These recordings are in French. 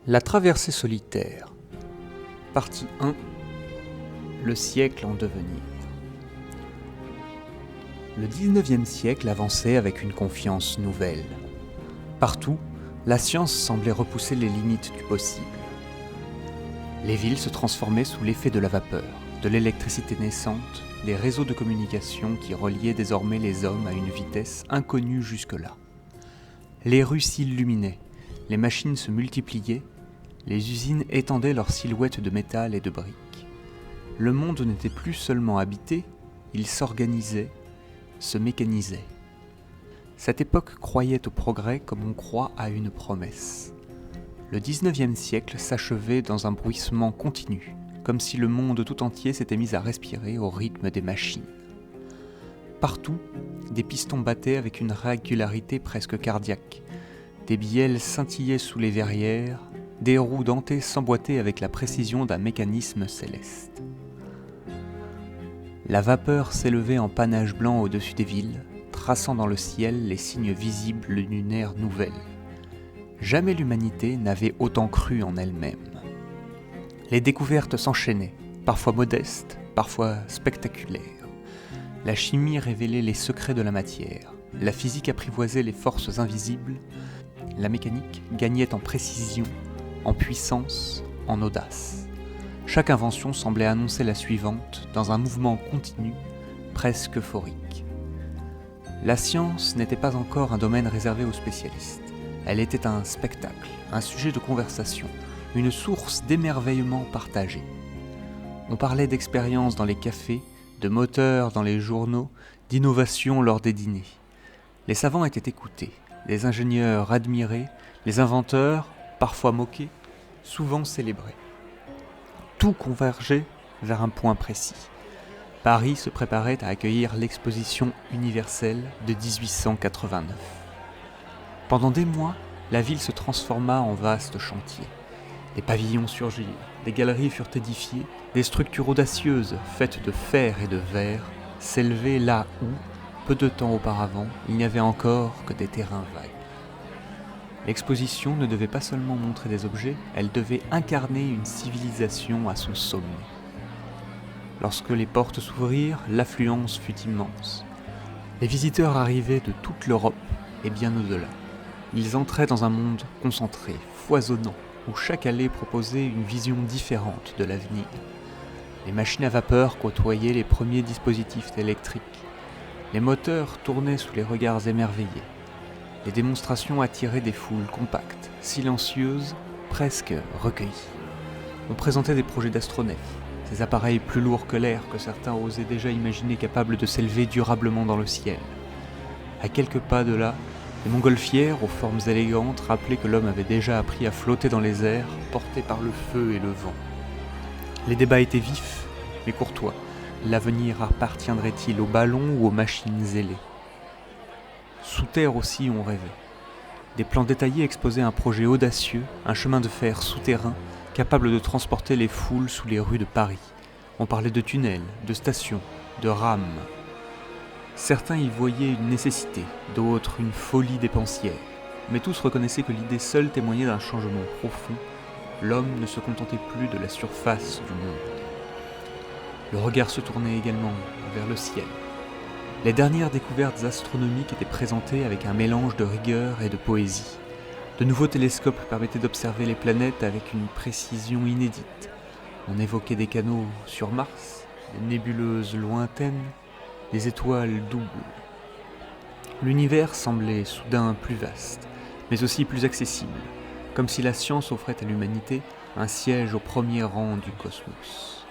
La traversée solitaire. Partie 1. Le siècle en devenir. Le 19e siècle avançait avec une confiance nouvelle. Partout, la science semblait repousser les limites du possible. Les villes se transformaient sous l'effet de la vapeur, de l'électricité naissante, des réseaux de communication qui reliaient désormais les hommes à une vitesse inconnue jusque-là. Les rues s'illuminaient, les machines se multipliaient, les usines étendaient leurs silhouettes de métal et de briques. Le monde n'était plus seulement habité, il s'organisait, se mécanisait. Cette époque croyait au progrès comme on croit à une promesse. Le 19e siècle s'achevait dans un bruissement continu, comme si le monde tout entier s'était mis à respirer au rythme des machines. Partout, des pistons battaient avec une régularité presque cardiaque, des bielles scintillaient sous les verrières, des roues dentées s'emboîtaient avec la précision d'un mécanisme céleste. La vapeur s'élevait en panache blanc au-dessus des villes, traçant dans le ciel les signes visibles d'une ère nouvelle. Jamais l'humanité n'avait autant cru en elle-même. Les découvertes s'enchaînaient, parfois modestes, parfois spectaculaires. La chimie révélait les secrets de la matière, la physique apprivoisait les forces invisibles, la mécanique gagnait en précision, en puissance, en audace. Chaque invention semblait annoncer la suivante dans un mouvement continu, presque euphorique. La science n'était pas encore un domaine réservé aux spécialistes. Elle était un spectacle, un sujet de conversation, une source d'émerveillement partagé. On parlait d'expériences dans les cafés, de moteurs dans les journaux, d'innovations lors des dîners. Les savants étaient écoutés, les ingénieurs admirés, les inventeurs, parfois moqués, souvent célébrés. Tout convergeait vers un point précis. Paris se préparait à accueillir l'exposition universelle de 1889. Pendant des mois, la ville se transforma en vaste chantier. Des pavillons surgirent, des galeries furent édifiées, des structures audacieuses, faites de fer et de verre, s'élevaient là où, peu de temps auparavant, il n'y avait encore que des terrains vagues. L'exposition ne devait pas seulement montrer des objets, elle devait incarner une civilisation à son sommet. Lorsque les portes s'ouvrirent, l'affluence fut immense. Les visiteurs arrivaient de toute l'Europe et bien au-delà. Ils entraient dans un monde concentré, foisonnant, où chaque allée proposait une vision différente de l'avenir. Les machines à vapeur côtoyaient les premiers dispositifs électriques. Les moteurs tournaient sous les regards émerveillés. Les démonstrations attiraient des foules compactes, silencieuses, presque recueillies. On présentait des projets d'astronefs, ces appareils plus lourds que l'air que certains osaient déjà imaginer capables de s'élever durablement dans le ciel. À quelques pas de là, des montgolfières aux formes élégantes rappelaient que l'homme avait déjà appris à flotter dans les airs, porté par le feu et le vent. Les débats étaient vifs, mais courtois. L'avenir appartiendrait-il aux ballons ou aux machines ailées ? Sous terre aussi on rêvait. Des plans détaillés exposaient un projet audacieux, un chemin de fer souterrain, capable de transporter les foules sous les rues de Paris. On parlait de tunnels, de stations, de rames. Certains y voyaient une nécessité, d'autres une folie dépensière. Mais tous reconnaissaient que l'idée seule témoignait d'un changement profond. L'homme ne se contentait plus de la surface du monde. Le regard se tournait également vers le ciel. Les dernières découvertes astronomiques étaient présentées avec un mélange de rigueur et de poésie. De nouveaux télescopes permettaient d'observer les planètes avec une précision inédite. On évoquait des canaux sur Mars, des nébuleuses lointaines, des étoiles doubles. L'univers semblait soudain plus vaste, mais aussi plus accessible, comme si la science offrait à l'humanité un siège au premier rang du cosmos.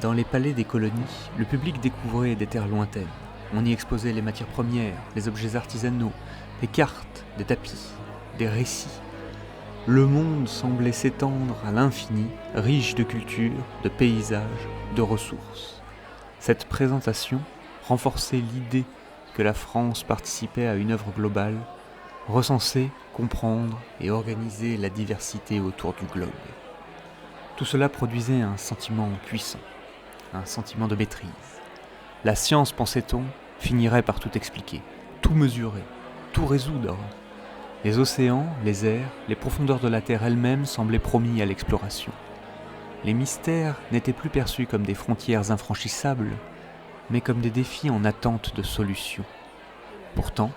Dans les palais des colonies, le public découvrait des terres lointaines. On y exposait les matières premières, les objets artisanaux, des cartes, des tapis, des récits. Le monde semblait s'étendre à l'infini, riche de culture, de paysages, de ressources. Cette présentation renforçait l'idée que la France participait à une œuvre globale, recenser, comprendre et organiser la diversité autour du globe. Tout cela produisait un sentiment puissant. Un sentiment de maîtrise. La science, pensait-on, finirait par tout expliquer, tout mesurer, tout résoudre. Les océans, les airs, les profondeurs de la Terre elle-même semblaient promis à l'exploration. Les mystères n'étaient plus perçus comme des frontières infranchissables, mais comme des défis en attente de solutions. Pourtant,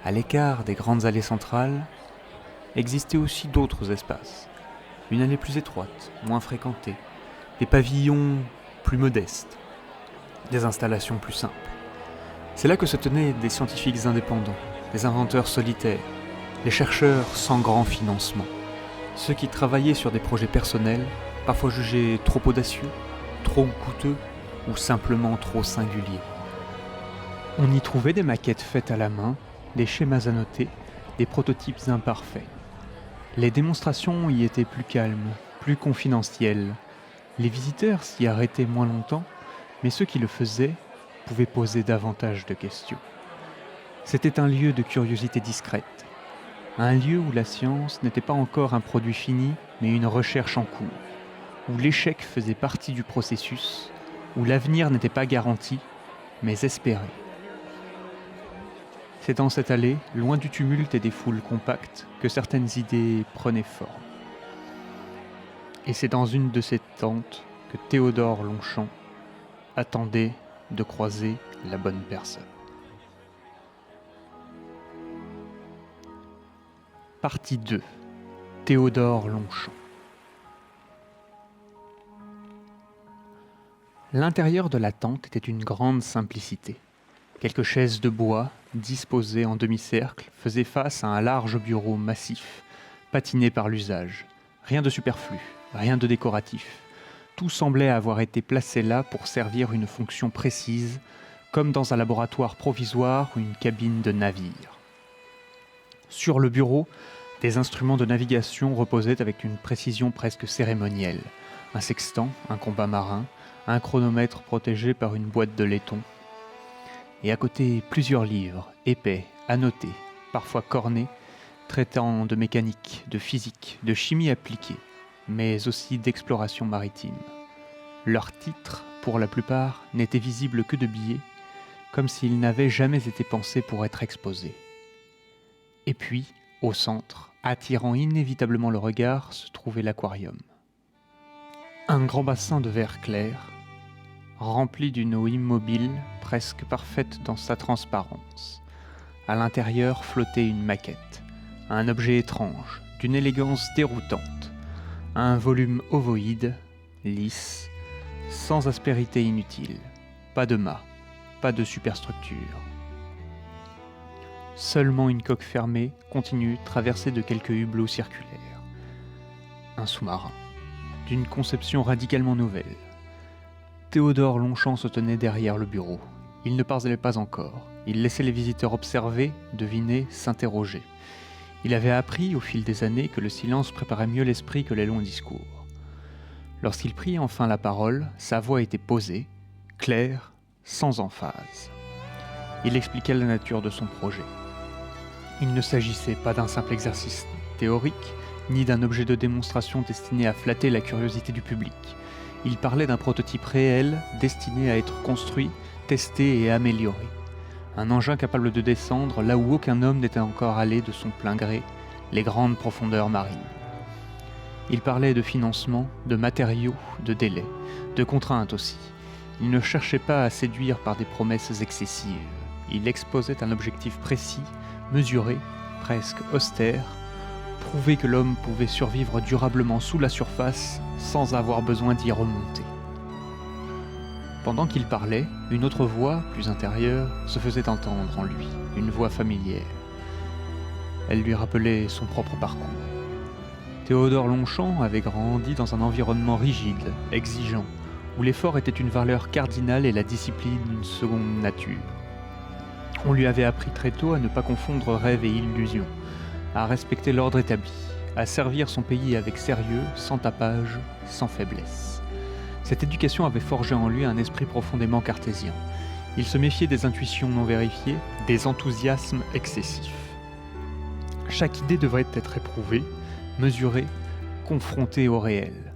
à l'écart des grandes allées centrales, existaient aussi d'autres espaces. Une allée plus étroite, moins fréquentée, des pavillons plus modestes, des installations plus simples. C'est là que se tenaient des scientifiques indépendants, des inventeurs solitaires, les chercheurs sans grand financement, ceux qui travaillaient sur des projets personnels, parfois jugés trop audacieux, trop coûteux ou simplement trop singuliers. On y trouvait des maquettes faites à la main, des schémas annotés, des prototypes imparfaits. Les démonstrations y étaient plus calmes, plus confidentielles. Les visiteurs s'y arrêtaient moins longtemps, mais ceux qui le faisaient pouvaient poser davantage de questions. C'était un lieu de curiosité discrète, un lieu où la science n'était pas encore un produit fini, mais une recherche en cours, où l'échec faisait partie du processus, où l'avenir n'était pas garanti, mais espéré. C'est dans cette allée, loin du tumulte et des foules compactes, que certaines idées prenaient forme. Et c'est dans une de ces tentes que Théodore Longchamp attendait de croiser la bonne personne. Partie 2. Théodore Longchamp. L'intérieur de la tente était d'une grande simplicité. Quelques chaises de bois, disposées en demi-cercle, faisaient face à un large bureau massif, patiné par l'usage. Rien de superflu, rien de décoratif. Tout semblait avoir été placé là pour servir une fonction précise, comme dans un laboratoire provisoire ou une cabine de navire. Sur le bureau, des instruments de navigation reposaient avec une précision presque cérémonielle. Un sextant, un compas marin, un chronomètre protégé par une boîte de laiton. Et à côté, plusieurs livres, épais, annotés, parfois cornés, traitant de mécanique, de physique, de chimie appliquée, mais aussi d'exploration maritime. Leurs titres, pour la plupart, n'étaient visibles que de biais, comme s'ils n'avaient jamais été pensés pour être exposés. Et puis, au centre, attirant inévitablement le regard, se trouvait l'aquarium. Un grand bassin de verre clair, rempli d'une eau immobile, presque parfaite dans sa transparence. À l'intérieur flottait une maquette, un objet étrange, d'une élégance déroutante, un volume ovoïde, lisse, sans aspérité inutile, pas de mât, pas de superstructure. Seulement une coque fermée, continue, traversée de quelques hublots circulaires. Un sous-marin, d'une conception radicalement nouvelle. Théodore Longchamp se tenait derrière le bureau. Il ne parlait pas encore. Il laissait les visiteurs observer, deviner, s'interroger. Il avait appris, au fil des années, que le silence préparait mieux l'esprit que les longs discours. Lorsqu'il prit enfin la parole, sa voix était posée, claire, sans emphase. Il expliquait la nature de son projet. Il ne s'agissait pas d'un simple exercice théorique, ni d'un objet de démonstration destiné à flatter la curiosité du public. Il parlait d'un prototype réel, destiné à être construit, testé et amélioré. Un engin capable de descendre là où aucun homme n'était encore allé de son plein gré, les grandes profondeurs marines. Il parlait de financement, de matériaux, de délais, de contraintes aussi. Il ne cherchait pas à séduire par des promesses excessives. Il exposait un objectif précis, mesuré, presque austère, prouver que l'homme pouvait survivre durablement sous la surface sans avoir besoin d'y remonter. Pendant qu'il parlait, une autre voix, plus intérieure, se faisait entendre en lui, une voix familière. Elle lui rappelait son propre parcours. Théodore Longchamp avait grandi dans un environnement rigide, exigeant, où l'effort était une valeur cardinale et la discipline une seconde nature. On lui avait appris très tôt à ne pas confondre rêve et illusion, à respecter l'ordre établi, à servir son pays avec sérieux, sans tapage, sans faiblesse. Cette éducation avait forgé en lui un esprit profondément cartésien. Il se méfiait des intuitions non vérifiées, des enthousiasmes excessifs. Chaque idée devrait être éprouvée, mesurée, confrontée au réel.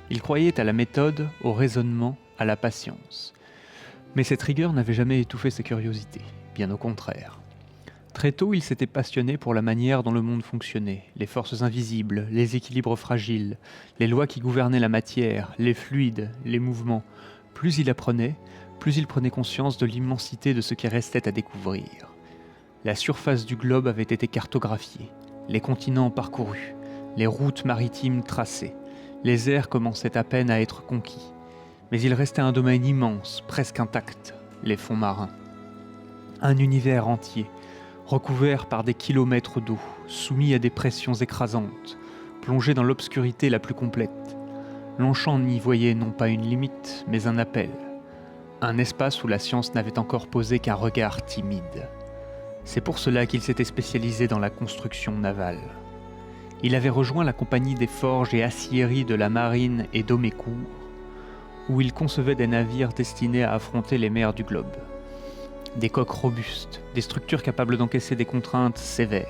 Il croyait à la méthode, au raisonnement, à la patience. Mais cette rigueur n'avait jamais étouffé sa curiosité, bien au contraire. Très tôt, il s'était passionné pour la manière dont le monde fonctionnait, les forces invisibles, les équilibres fragiles, les lois qui gouvernaient la matière, les fluides, les mouvements. Plus il apprenait, plus il prenait conscience de l'immensité de ce qui restait à découvrir. La surface du globe avait été cartographiée, les continents parcourus, les routes maritimes tracées, les airs commençaient à peine à être conquis. Mais il restait un domaine immense, presque intact, les fonds marins. Un univers entier, recouvert par des kilomètres d'eau, soumis à des pressions écrasantes, plongé dans l'obscurité la plus complète. Longchamp n'y voyait non pas une limite, mais un appel. Un espace où la science n'avait encore posé qu'un regard timide. C'est pour cela qu'il s'était spécialisé dans la construction navale. Il avait rejoint la compagnie des forges et aciéries de la marine et d'Aumécourt, où il concevait des navires destinés à affronter les mers du globe. Des coques robustes, des structures capables d'encaisser des contraintes sévères.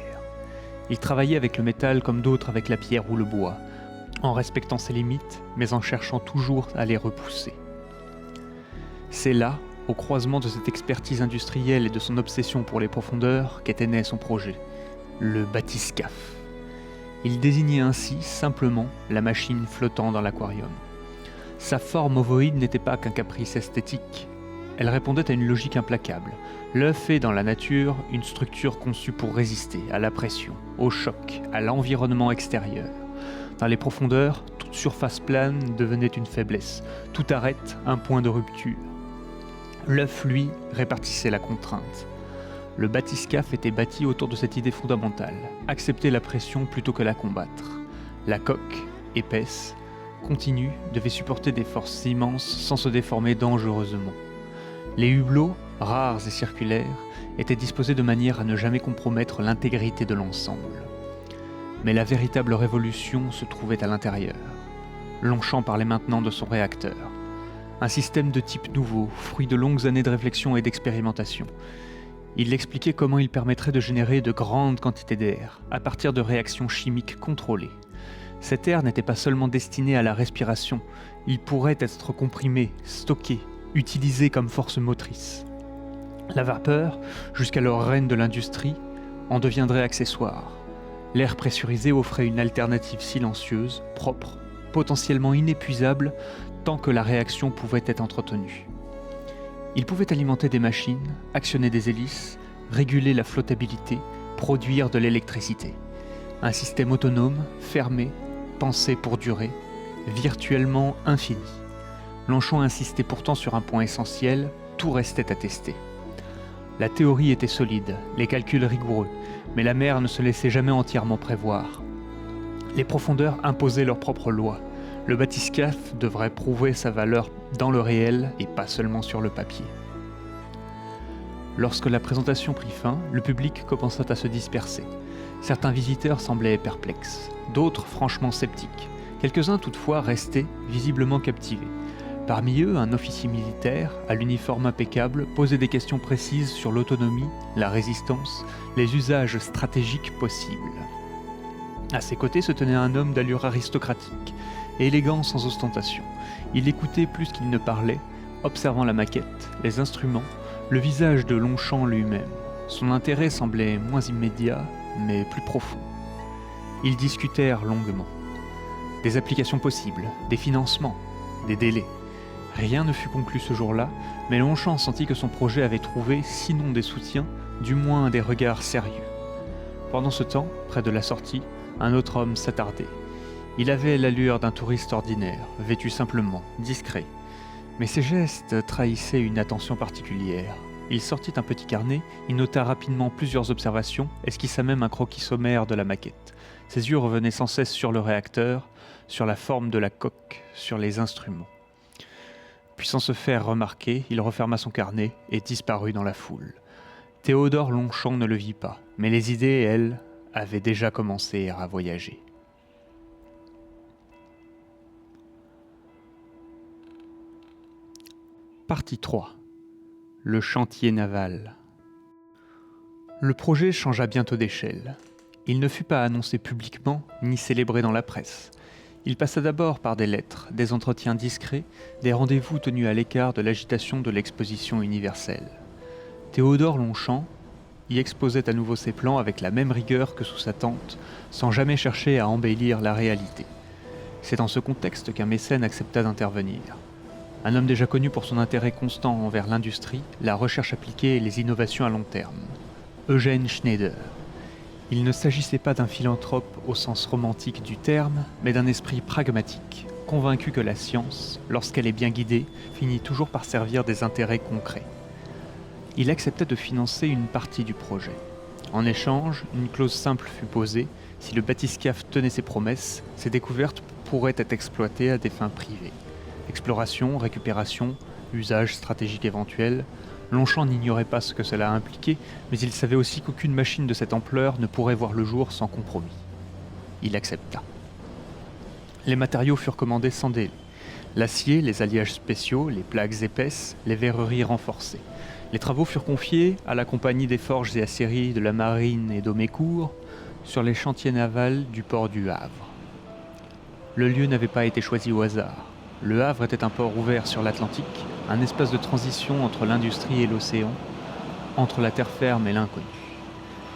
Il travaillait avec le métal comme d'autres avec la pierre ou le bois, en respectant ses limites, mais en cherchant toujours à les repousser. C'est là, au croisement de cette expertise industrielle et de son obsession pour les profondeurs, qu'était né son projet, le bathyscaphe. Il désignait ainsi simplement la machine flottant dans l'aquarium. Sa forme ovoïde n'était pas qu'un caprice esthétique. Elle répondait à une logique implacable. L'œuf est dans la nature une structure conçue pour résister à la pression, au choc, à l'environnement extérieur. Dans les profondeurs, toute surface plane devenait une faiblesse. Tout arrête, un point de rupture. L'œuf, lui, répartissait la contrainte. Le bathyscaphe était bâti autour de cette idée fondamentale, accepter la pression plutôt que la combattre. La coque, épaisse, continue, devait supporter des forces immenses sans se déformer dangereusement. Les hublots, rares et circulaires, étaient disposés de manière à ne jamais compromettre l'intégrité de l'ensemble. Mais la véritable révolution se trouvait à l'intérieur. Longchamp parlait maintenant de son réacteur. Un système de type nouveau, fruit de longues années de réflexion et d'expérimentation. Il expliquait comment il permettrait de générer de grandes quantités d'air, à partir de réactions chimiques contrôlées. Cet air n'était pas seulement destiné à la respiration, il pourrait être comprimé, stocké, utilisé comme force motrice. La vapeur, jusqu'alors reine de l'industrie, en deviendrait accessoire. L'air pressurisé offrait une alternative silencieuse, propre, potentiellement inépuisable, tant que la réaction pouvait être entretenue. Il pouvait alimenter des machines, actionner des hélices, réguler la flottabilité, produire de l'électricité. Un système autonome, fermé, pensé pour durer, virtuellement infini. Longchamp insistait pourtant sur un point essentiel, tout restait à tester. La théorie était solide, les calculs rigoureux, mais la mer ne se laissait jamais entièrement prévoir. Les profondeurs imposaient leurs propres lois. Le bathyscaphe devrait prouver sa valeur dans le réel et pas seulement sur le papier. Lorsque la présentation prit fin, le public commença à se disperser. Certains visiteurs semblaient perplexes, d'autres franchement sceptiques. Quelques-uns toutefois restaient visiblement captivés. Parmi eux, un officier militaire, à l'uniforme impeccable, posait des questions précises sur l'autonomie, la résistance, les usages stratégiques possibles. À ses côtés se tenait un homme d'allure aristocratique, élégant sans ostentation. Il écoutait plus qu'il ne parlait, observant la maquette, les instruments, le visage de Longchamp lui-même. Son intérêt semblait moins immédiat, mais plus profond. Ils discutèrent longuement. Des applications possibles, des financements, des délais. Rien ne fut conclu ce jour-là, mais Longchamp sentit que son projet avait trouvé, sinon des soutiens, du moins des regards sérieux. Pendant ce temps, près de la sortie, un autre homme s'attardait. Il avait l'allure d'un touriste ordinaire, vêtu simplement, discret. Mais ses gestes trahissaient une attention particulière. Il sortit un petit carnet, y nota rapidement plusieurs observations, esquissa même un croquis sommaire de la maquette. Ses yeux revenaient sans cesse sur le réacteur, sur la forme de la coque, sur les instruments. Puis sans se faire remarquer, il referma son carnet et disparut dans la foule. Théodore Longchamp ne le vit pas, mais les idées, elles, avaient déjà commencé à voyager. Partie 3. Le chantier naval. Le projet changea bientôt d'échelle. Il ne fut pas annoncé publiquement, ni célébré dans la presse. Il passa d'abord par des lettres, des entretiens discrets, des rendez-vous tenus à l'écart de l'agitation de l'exposition universelle. Théodore Longchamp, y exposait à nouveau ses plans avec la même rigueur que sous sa tente, sans jamais chercher à embellir la réalité. C'est dans ce contexte qu'un mécène accepta d'intervenir. Un homme déjà connu pour son intérêt constant envers l'industrie, la recherche appliquée et les innovations à long terme. Eugène Schneider. Il ne s'agissait pas d'un philanthrope au sens romantique du terme, mais d'un esprit pragmatique, convaincu que la science, lorsqu'elle est bien guidée, finit toujours par servir des intérêts concrets. Il accepta de financer une partie du projet. En échange, une clause simple fut posée: si le bathyscaphe tenait ses promesses, ses découvertes pourraient être exploitées à des fins privées. Exploration, récupération, usage stratégique éventuel, Longchamp n'ignorait pas ce que cela impliquait, mais il savait aussi qu'aucune machine de cette ampleur ne pourrait voir le jour sans compromis. Il accepta. Les matériaux furent commandés sans délai. L'acier, les alliages spéciaux, les plaques épaisses, les verreries renforcées. Les travaux furent confiés à la compagnie des forges et aciéries de la Marine et d'Aumécourt sur les chantiers navals du port du Havre. Le lieu n'avait pas été choisi au hasard. Le Havre était un port ouvert sur l'Atlantique, un espace de transition entre l'industrie et l'océan, entre la terre ferme et l'inconnu.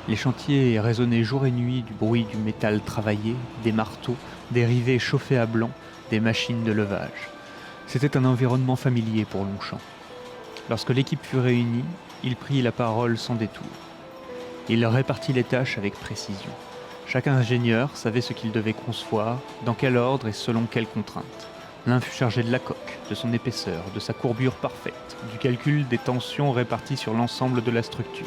Les chantiers résonnaient jour et nuit du bruit du métal travaillé, des marteaux, des rivets chauffés à blanc, des machines de levage. C'était un environnement familier pour Longchamp. Lorsque l'équipe fut réunie, il prit la parole sans détour. Il répartit les tâches avec précision. Chaque ingénieur savait ce qu'il devait concevoir, dans quel ordre et selon quelles contraintes. L'un fut chargé de la coque, de son épaisseur, de sa courbure parfaite, du calcul des tensions réparties sur l'ensemble de la structure.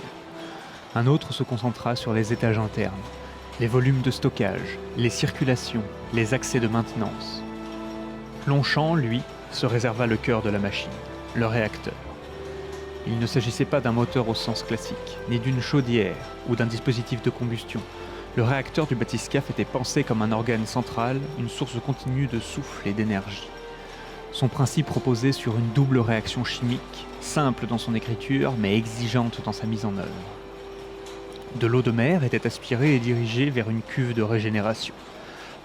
Un autre se concentra sur les étages internes, les volumes de stockage, les circulations, les accès de maintenance. Longchamp, lui, se réserva le cœur de la machine, le réacteur. Il ne s'agissait pas d'un moteur au sens classique, ni d'une chaudière ou d'un dispositif de combustion. Le réacteur du bathyscaphe était pensé comme un organe central, une source continue de souffle et d'énergie. Son principe reposait sur une double réaction chimique, simple dans son écriture mais exigeante dans sa mise en œuvre. De l'eau de mer était aspirée et dirigée vers une cuve de régénération.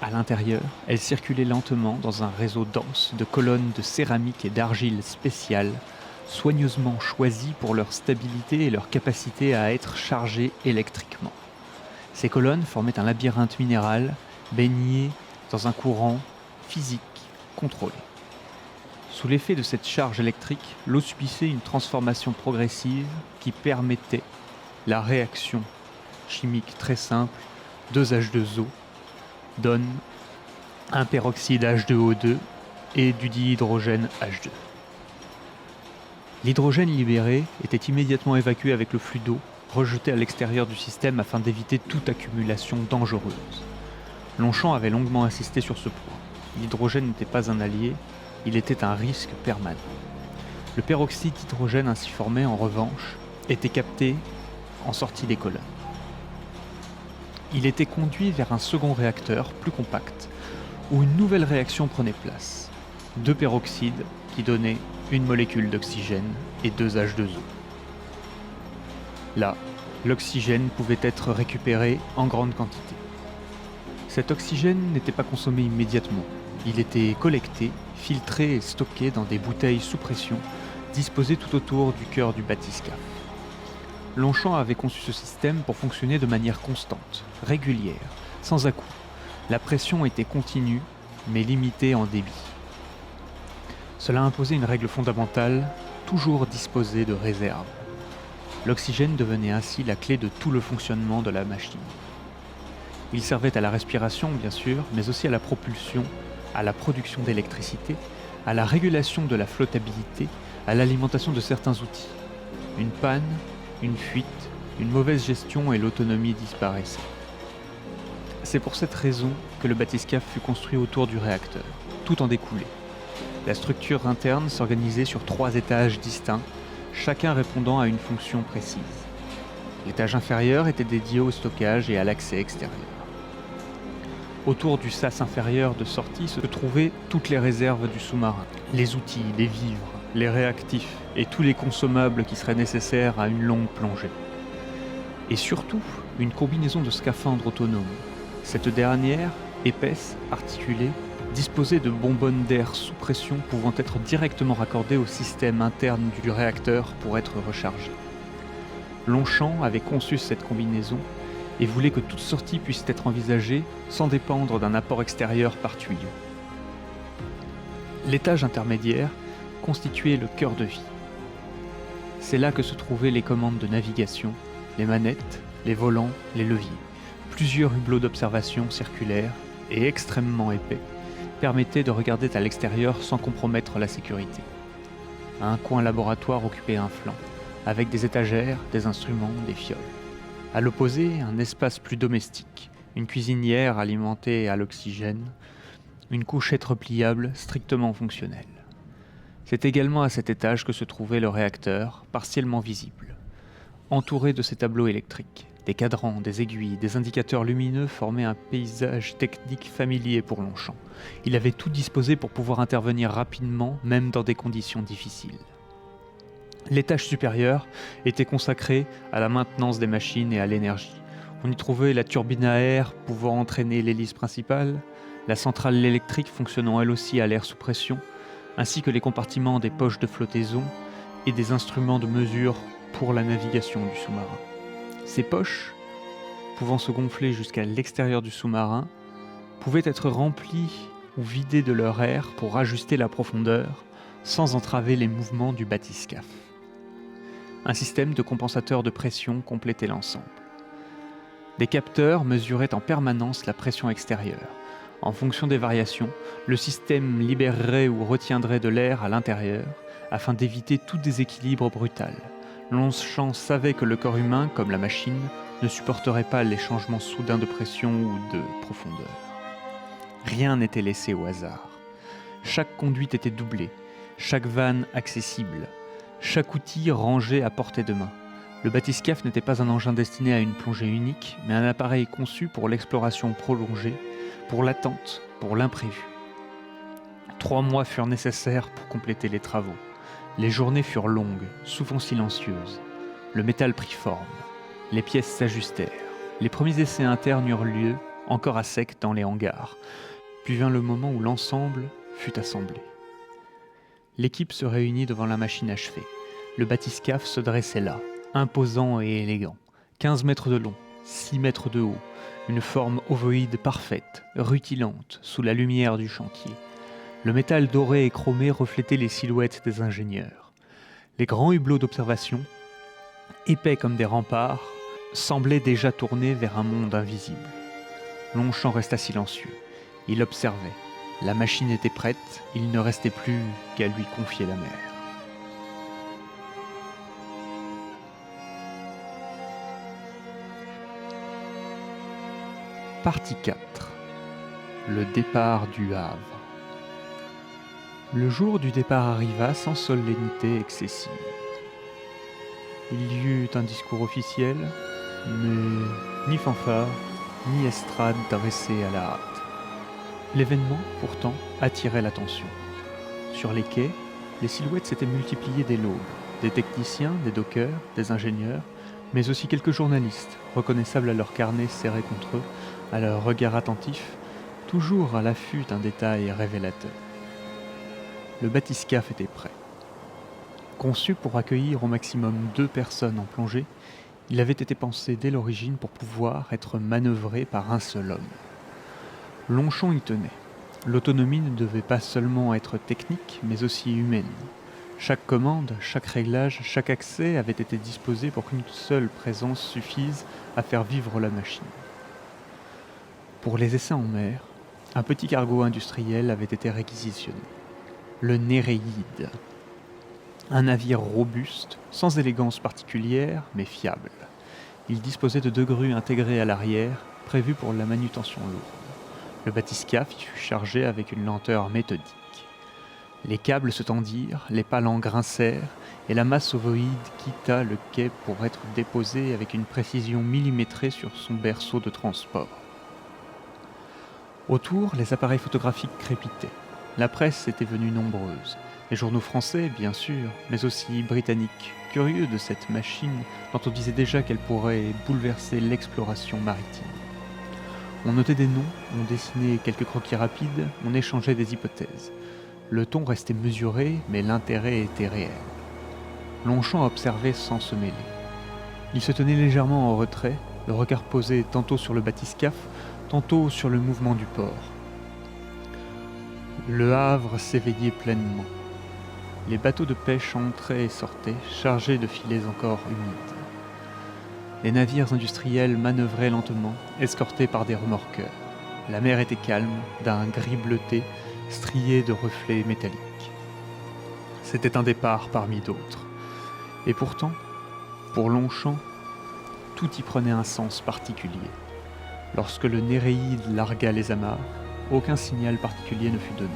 À l'intérieur, elle circulait lentement dans un réseau dense de colonnes de céramique et d'argile spéciales, soigneusement choisies pour leur stabilité et leur capacité à être chargées électriquement. Ces colonnes formaient un labyrinthe minéral, baigné dans un courant physique contrôlé. Sous l'effet de cette charge électrique, l'eau subissait une transformation progressive qui permettait la réaction chimique très simple, 2H2O, donne un peroxyde H2O2 et du dihydrogène H2. L'hydrogène libéré était immédiatement évacué avec le flux d'eau, rejeté à l'extérieur du système afin d'éviter toute accumulation dangereuse. Longchamp avait longuement insisté sur ce point. L'hydrogène n'était pas un allié, il était un risque permanent. Le peroxyde d'hydrogène ainsi formé, en revanche, était capté en sortie des colonnes. Il était conduit vers un second réacteur, plus compact, où une nouvelle réaction prenait place. 2 peroxydes qui donnaient une molécule d'oxygène et 2 H2O. Là, l'oxygène pouvait être récupéré en grande quantité. Cet oxygène n'était pas consommé immédiatement. Il était collecté, filtré et stocké dans des bouteilles sous pression, disposées tout autour du cœur du bathyscaphe. Longchamp avait conçu ce système pour fonctionner de manière constante, régulière, sans à-coups. La pression était continue, mais limitée en débit. Cela imposait une règle fondamentale, toujours disposer de réserve. L'oxygène devenait ainsi la clé de tout le fonctionnement de la machine. Il servait à la respiration, bien sûr, mais aussi à la propulsion, à la production d'électricité, à la régulation de la flottabilité, à l'alimentation de certains outils. Une panne, une fuite, une mauvaise gestion et l'autonomie disparaissaient. C'est pour cette raison que le bathyscaphe fut construit autour du réacteur. Tout en découlait. La structure interne s'organisait sur 3 étages distincts, chacun répondant à une fonction précise. L'étage inférieur était dédié au stockage et à l'accès extérieur. Autour du sas inférieur de sortie se trouvaient toutes les réserves du sous-marin, les outils, les vivres, les réactifs et tous les consommables qui seraient nécessaires à une longue plongée. Et surtout, une combinaison de scaphandres autonomes. Cette dernière, épaisse, articulée, disposait de bonbonnes d'air sous pression pouvant être directement raccordées au système interne du réacteur pour être rechargées. Longchamp avait conçu cette combinaison et voulait que toute sortie puisse être envisagée sans dépendre d'un apport extérieur par tuyau. L'étage intermédiaire constituait le cœur de vie. C'est là que se trouvaient les commandes de navigation, les manettes, les volants, les leviers. Plusieurs hublots d'observation circulaires et extrêmement épais permettaient de regarder à l'extérieur sans compromettre la sécurité. Un coin laboratoire occupait un flanc, avec des étagères, des instruments, des fioles. À l'opposé, un espace plus domestique, une cuisinière alimentée à l'oxygène, une couchette repliable strictement fonctionnelle. C'est également à cet étage que se trouvait le réacteur, partiellement visible. Entouré de ses tableaux électriques, des cadrans, des aiguilles, des indicateurs lumineux formaient un paysage technique familier pour Longchamp. Il avait tout disposé pour pouvoir intervenir rapidement, même dans des conditions difficiles. L'étage supérieur était consacré à la maintenance des machines et à l'énergie. On y trouvait la turbine à air pouvant entraîner l'hélice principale, la centrale électrique fonctionnant elle aussi à l'air sous pression, ainsi que les compartiments des poches de flottaison et des instruments de mesure pour la navigation du sous-marin. Ces poches, pouvant se gonfler jusqu'à l'extérieur du sous-marin, pouvaient être remplies ou vidées de leur air pour ajuster la profondeur sans entraver les mouvements du bathyscaphe. Un système de compensateur de pression complétait l'ensemble. Des capteurs mesuraient en permanence la pression extérieure. En fonction des variations, le système libérerait ou retiendrait de l'air à l'intérieur afin d'éviter tout déséquilibre brutal. Longchamp savait que le corps humain, comme la machine, ne supporterait pas les changements soudains de pression ou de profondeur. Rien n'était laissé au hasard. Chaque conduite était doublée, chaque vanne accessible, chaque outil rangé à portée de main. Le bathyscaphe n'était pas un engin destiné à une plongée unique, mais un appareil conçu pour l'exploration prolongée, pour l'attente, pour l'imprévu. 3 mois furent nécessaires pour compléter les travaux. Les journées furent longues, souvent silencieuses. Le métal prit forme. Les pièces s'ajustèrent. Les premiers essais internes eurent lieu, encore à sec dans les hangars. Puis vint le moment où l'ensemble fut assemblé. L'équipe se réunit devant la machine achevée. Le bathyscaphe se dressait là, imposant et élégant. 15 mètres de long, 6 mètres de haut. Une forme ovoïde parfaite, rutilante, sous la lumière du chantier. Le métal doré et chromé reflétait les silhouettes des ingénieurs. Les grands hublots d'observation, épais comme des remparts, semblaient déjà tournés vers un monde invisible. Longchamp resta silencieux. Il observait. La machine était prête, il ne restait plus qu'à lui confier la mer. Partie 4. Le départ du Havre. Le jour du départ arriva sans solennité excessive. Il y eut un discours officiel, mais ni fanfare, ni estrade dressée à la hâte. L'événement, pourtant, attirait l'attention. Sur les quais, les silhouettes s'étaient multipliées dès l'aube. Des techniciens, des dockers, des ingénieurs, mais aussi quelques journalistes, reconnaissables à leurs carnets serrés contre eux, à leur regard attentif, toujours à l'affût d'un détail révélateur. Le bathyscaphe était prêt. Conçu pour accueillir au maximum 2 personnes en plongée, il avait été pensé dès l'origine pour pouvoir être manœuvré par un seul homme. Longchamp y tenait. L'autonomie ne devait pas seulement être technique, mais aussi humaine. Chaque commande, chaque réglage, chaque accès avait été disposé pour qu'une seule présence suffise à faire vivre la machine. Pour les essais en mer, un petit cargo industriel avait été réquisitionné. Le Néréide. Un navire robuste, sans élégance particulière, mais fiable. Il disposait de 2 grues intégrées à l'arrière, prévues pour la manutention lourde. Le bathyscaphe y fut chargé avec une lenteur méthodique. Les câbles se tendirent, les palans grincèrent, et la masse ovoïde quitta le quai pour être déposée avec une précision millimétrée sur son berceau de transport. Autour, les appareils photographiques crépitaient. La presse était venue nombreuse. Les journaux français, bien sûr, mais aussi britanniques, curieux de cette machine dont on disait déjà qu'elle pourrait bouleverser l'exploration maritime. On notait des noms, on dessinait quelques croquis rapides, on échangeait des hypothèses. Le ton restait mesuré, mais l'intérêt était réel. Longchamp observait sans se mêler. Il se tenait légèrement en retrait, le regard posé tantôt sur le bathyscaphe, tantôt sur le mouvement du port. Le Havre s'éveillait pleinement. Les bateaux de pêche entraient et sortaient, chargés de filets encore humides. Les navires industriels manœuvraient lentement, escortés par des remorqueurs. La mer était calme, d'un gris bleuté, strié de reflets métalliques. C'était un départ parmi d'autres. Et pourtant, pour Longchamp, tout y prenait un sens particulier. Lorsque le Néréide largua les amarres, aucun signal particulier ne fut donné.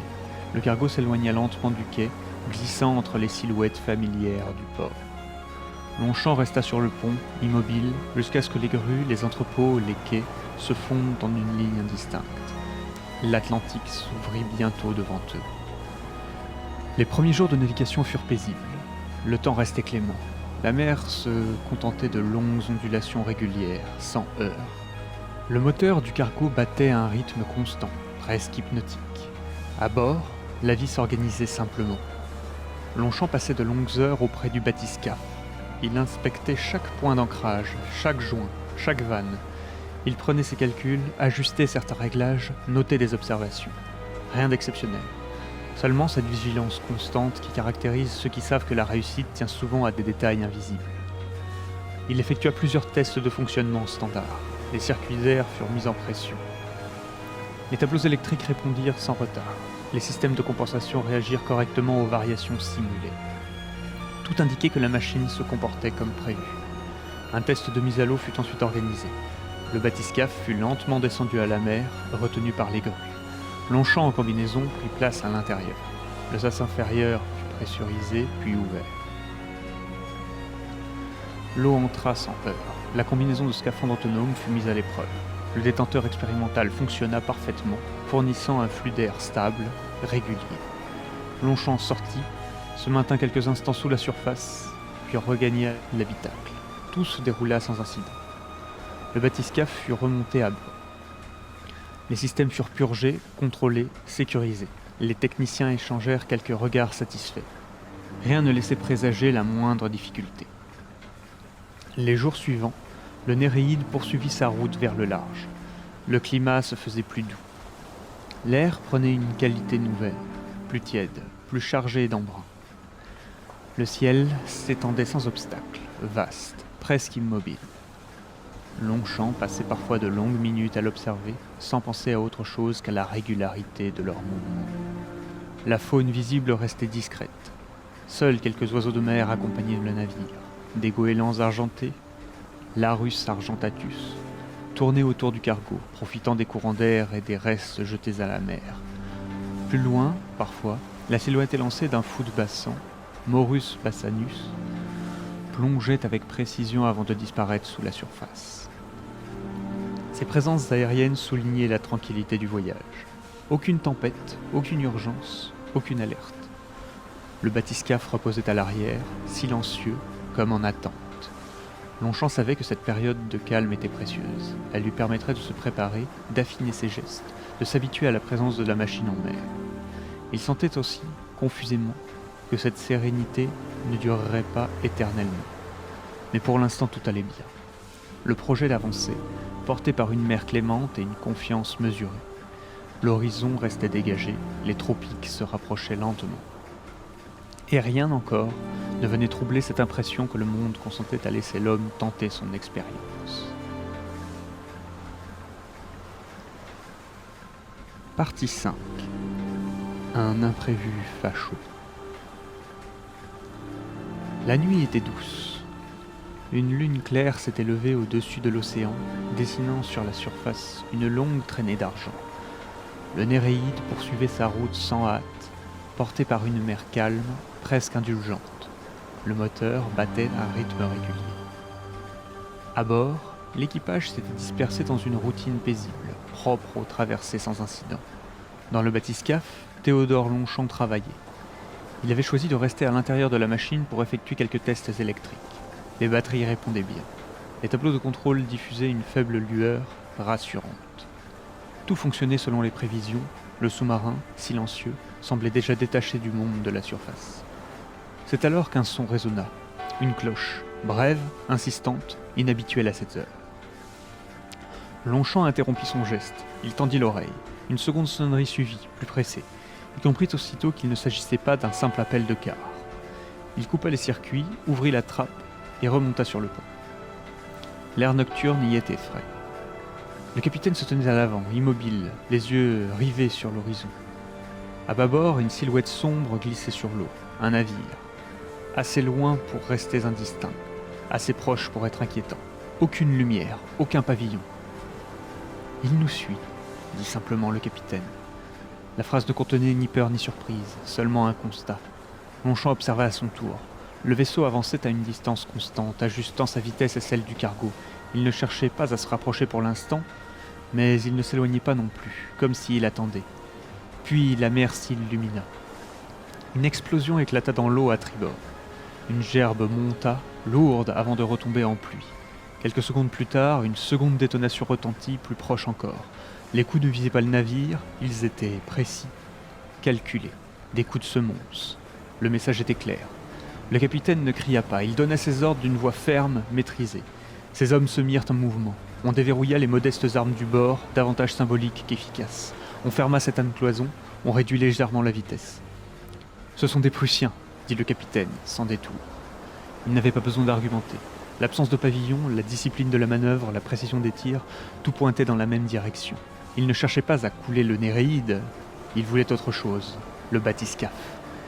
Le cargo s'éloigna lentement du quai, glissant entre les silhouettes familières du port. Longchamp resta sur le pont, immobile, jusqu'à ce que les grues, les entrepôts, les quais se fondent en une ligne indistincte. L'Atlantique s'ouvrit bientôt devant eux. Les premiers jours de navigation furent paisibles. Le temps restait clément. La mer se contentait de longues ondulations régulières, sans heurts. Le moteur du cargo battait à un rythme constant, presque hypnotique. À bord, la vie s'organisait simplement. Longchamp passait de longues heures auprès du bathyscaphe. Il inspectait chaque point d'ancrage, chaque joint, chaque vanne. Il prenait ses calculs, ajustait certains réglages, notait des observations. Rien d'exceptionnel. Seulement cette vigilance constante qui caractérise ceux qui savent que la réussite tient souvent à des détails invisibles. Il effectua plusieurs tests de fonctionnement standard. Les circuits d'air furent mis en pression. Les tableaux électriques répondirent sans retard. Les systèmes de compensation réagirent correctement aux variations simulées. Tout indiquait que la machine se comportait comme prévu. Un test de mise à l'eau fut ensuite organisé. Le bathyscaphe fut lentement descendu à la mer, retenu par les grues. Longchamp en combinaison prit place à l'intérieur. Le sas inférieur fut pressurisé, puis ouvert. L'eau entra sans heurts. La combinaison de scaphandre autonome fut mise à l'épreuve. Le détenteur expérimental fonctionna parfaitement, fournissant un flux d'air stable, régulier. Longchamp sortit, se maintint quelques instants sous la surface, puis regagna l'habitacle. Tout se déroula sans incident. Le bathyscaphe fut remonté à bord. Les systèmes furent purgés, contrôlés, sécurisés. Les techniciens échangèrent quelques regards satisfaits. Rien ne laissait présager la moindre difficulté. Les jours suivants, le Néréide poursuivit sa route vers le large. Le climat se faisait plus doux. L'air prenait une qualité nouvelle, plus tiède, plus chargé d'embrun. Le ciel s'étendait sans obstacle, vaste, presque immobile. Longchamp passait parfois de longues minutes à l'observer, sans penser à autre chose qu'à la régularité de leurs mouvements. La faune visible restait discrète. Seuls quelques oiseaux de mer accompagnaient le navire. Des goélands argentés, Larus argentatus, tournaient autour du cargo, profitant des courants d'air et des restes jetés à la mer. Plus loin, parfois, la silhouette élancée d'un fou de bassan, Morus bassanus, plongeait avec précision avant de disparaître sous la surface. Ces présences aériennes soulignaient la tranquillité du voyage. Aucune tempête, aucune urgence, aucune alerte. Le bathyscaphe reposait à l'arrière, silencieux, comme en attente. Longchamp savait que cette période de calme était précieuse. Elle lui permettrait de se préparer, d'affiner ses gestes, de s'habituer à la présence de la machine en mer. Il sentait aussi, confusément, que cette sérénité ne durerait pas éternellement. Mais pour l'instant, tout allait bien. Le projet d'avancer, porté par une mer clémente et une confiance mesurée. L'horizon restait dégagé, les tropiques se rapprochaient lentement. Et rien encore ne venait troubler cette impression que le monde consentait à laisser l'homme tenter son expérience. Partie 5. Un imprévu fâcheux. La nuit était douce. Une lune claire s'était levée au-dessus de l'océan, dessinant sur la surface une longue traînée d'argent. Le Néréide poursuivait sa route sans hâte, porté par une mer calme, presque indulgente. Le moteur battait à un rythme régulier. À bord, l'équipage s'était dispersé dans une routine paisible, propre aux traversées sans incident. Dans le bathyscaphe, Théodore Longchamp travaillait. Il avait choisi de rester à l'intérieur de la machine pour effectuer quelques tests électriques. Les batteries répondaient bien. Les tableaux de contrôle diffusaient une faible lueur rassurante. Tout fonctionnait selon les prévisions. Le sous-marin, silencieux, semblait déjà détaché du monde de la surface. C'est alors qu'un son résonna, une cloche, brève, insistante, inhabituelle à cette heure. Longchamp interrompit son geste, il tendit l'oreille. Une seconde sonnerie suivit, plus pressée. Il comprit aussitôt qu'il ne s'agissait pas d'un simple appel de quart. Il coupa les circuits, ouvrit la trappe et remonta sur le pont. L'air nocturne y était frais. Le capitaine se tenait à l'avant, immobile, les yeux rivés sur l'horizon. À bâbord, une silhouette sombre glissait sur l'eau, un navire. Assez loin pour rester indistinct, assez proche pour être inquiétant. Aucune lumière, aucun pavillon. « Il nous suit », dit simplement le capitaine. La phrase ne contenait ni peur ni surprise, seulement un constat. Longchamp observa à son tour. Le vaisseau avançait à une distance constante, ajustant sa vitesse et celle du cargo. Il ne cherchait pas à se rapprocher pour l'instant, mais il ne s'éloignait pas non plus, comme s'il attendait. Puis la mer s'illumina. Une explosion éclata dans l'eau à tribord. Une gerbe monta, lourde, avant de retomber en pluie. Quelques secondes plus tard, une seconde détonation retentit, plus proche encore. Les coups ne visaient pas le navire, ils étaient précis, calculés, des coups de semonce. Le message était clair. Le capitaine ne cria pas, il donna ses ordres d'une voix ferme, maîtrisée. Ses hommes se mirent en mouvement. On déverrouilla les modestes armes du bord, davantage symboliques qu'efficaces. On ferma cette âne-cloison, on réduit légèrement la vitesse. « Ce sont des Prussiens », dit le capitaine, sans détour. Il n'avait pas besoin d'argumenter. L'absence de pavillon, la discipline de la manœuvre, la précision des tirs, tout pointait dans la même direction. Il ne cherchait pas à couler le Néréide, il voulait autre chose, le bathyscaphe.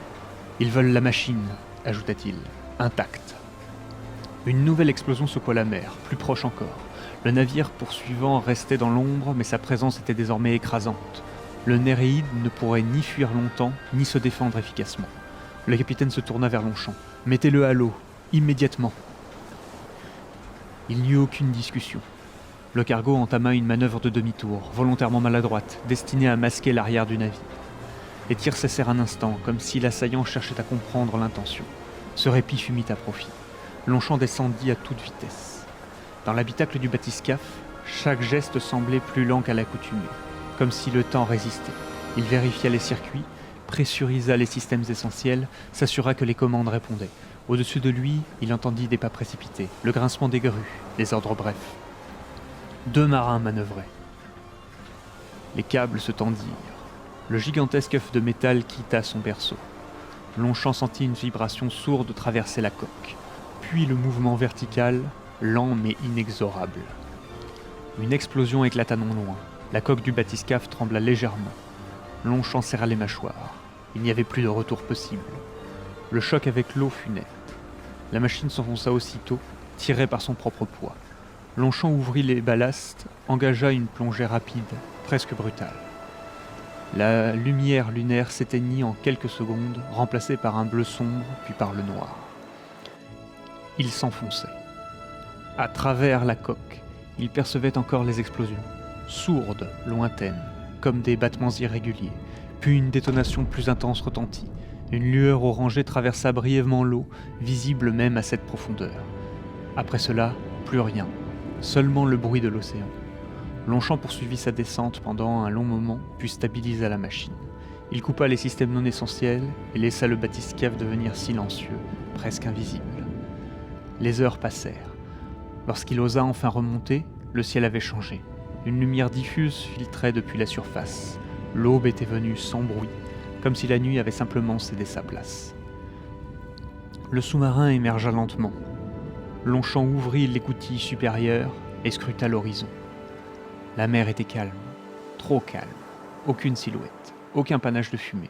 « Ils veulent la machine », ajouta-t-il, intacte. Une nouvelle explosion secoua la mer, plus proche encore. Le navire poursuivant restait dans l'ombre, mais sa présence était désormais écrasante. Le Néréide ne pourrait ni fuir longtemps, ni se défendre efficacement. Le capitaine se tourna vers Longchamp. « Mettez-le à l'eau, immédiatement !» Il n'y eut aucune discussion. Le cargo entama une manœuvre de demi-tour, volontairement maladroite, destinée à masquer l'arrière du navire. Les tirs cessèrent un instant, comme si l'assaillant cherchait à comprendre l'intention. Ce répit fut mis à profit. Longchamp descendit à toute vitesse. Dans l'habitacle du bathyscaphe, chaque geste semblait plus lent qu'à l'accoutumée, comme si le temps résistait. Il vérifia les circuits, pressurisa les systèmes essentiels, s'assura que les commandes répondaient. Au-dessus de lui, il entendit des pas précipités, le grincement des grues, des ordres brefs. 2 marins manœuvraient. Les câbles se tendirent. Le gigantesque œuf de métal quitta son berceau. Longchamp sentit une vibration sourde traverser la coque, puis le mouvement vertical, lent mais inexorable. Une explosion éclata non loin. La coque du bathyscaphe trembla légèrement. Longchamp serra les mâchoires. Il n'y avait plus de retour possible. Le choc avec l'eau fut net. La machine s'enfonça aussitôt, tirée par son propre poids. Longchamp ouvrit les ballastes, engagea une plongée rapide, presque brutale. La lumière lunaire s'éteignit en quelques secondes, remplacée par un bleu sombre, puis par le noir. Il s'enfonçait. À travers la coque, il percevait encore les explosions, sourdes, lointaines, comme des battements irréguliers. Puis une détonation plus intense retentit. Une lueur orangée traversa brièvement l'eau, visible même à cette profondeur. Après cela, plus rien, seulement le bruit de l'océan. Longchamp poursuivit sa descente pendant un long moment, puis stabilisa la machine. Il coupa les systèmes non essentiels et laissa le bathyscaphe devenir silencieux, presque invisible. Les heures passèrent. Lorsqu'il osa enfin remonter, le ciel avait changé. Une lumière diffuse filtrait depuis la surface. L'aube était venue sans bruit, comme si la nuit avait simplement cédé sa place. Le sous-marin émergea lentement. Longchamp ouvrit l'écoutille supérieure et scruta l'horizon. La mer était calme, trop calme. Aucune silhouette, aucun panache de fumée,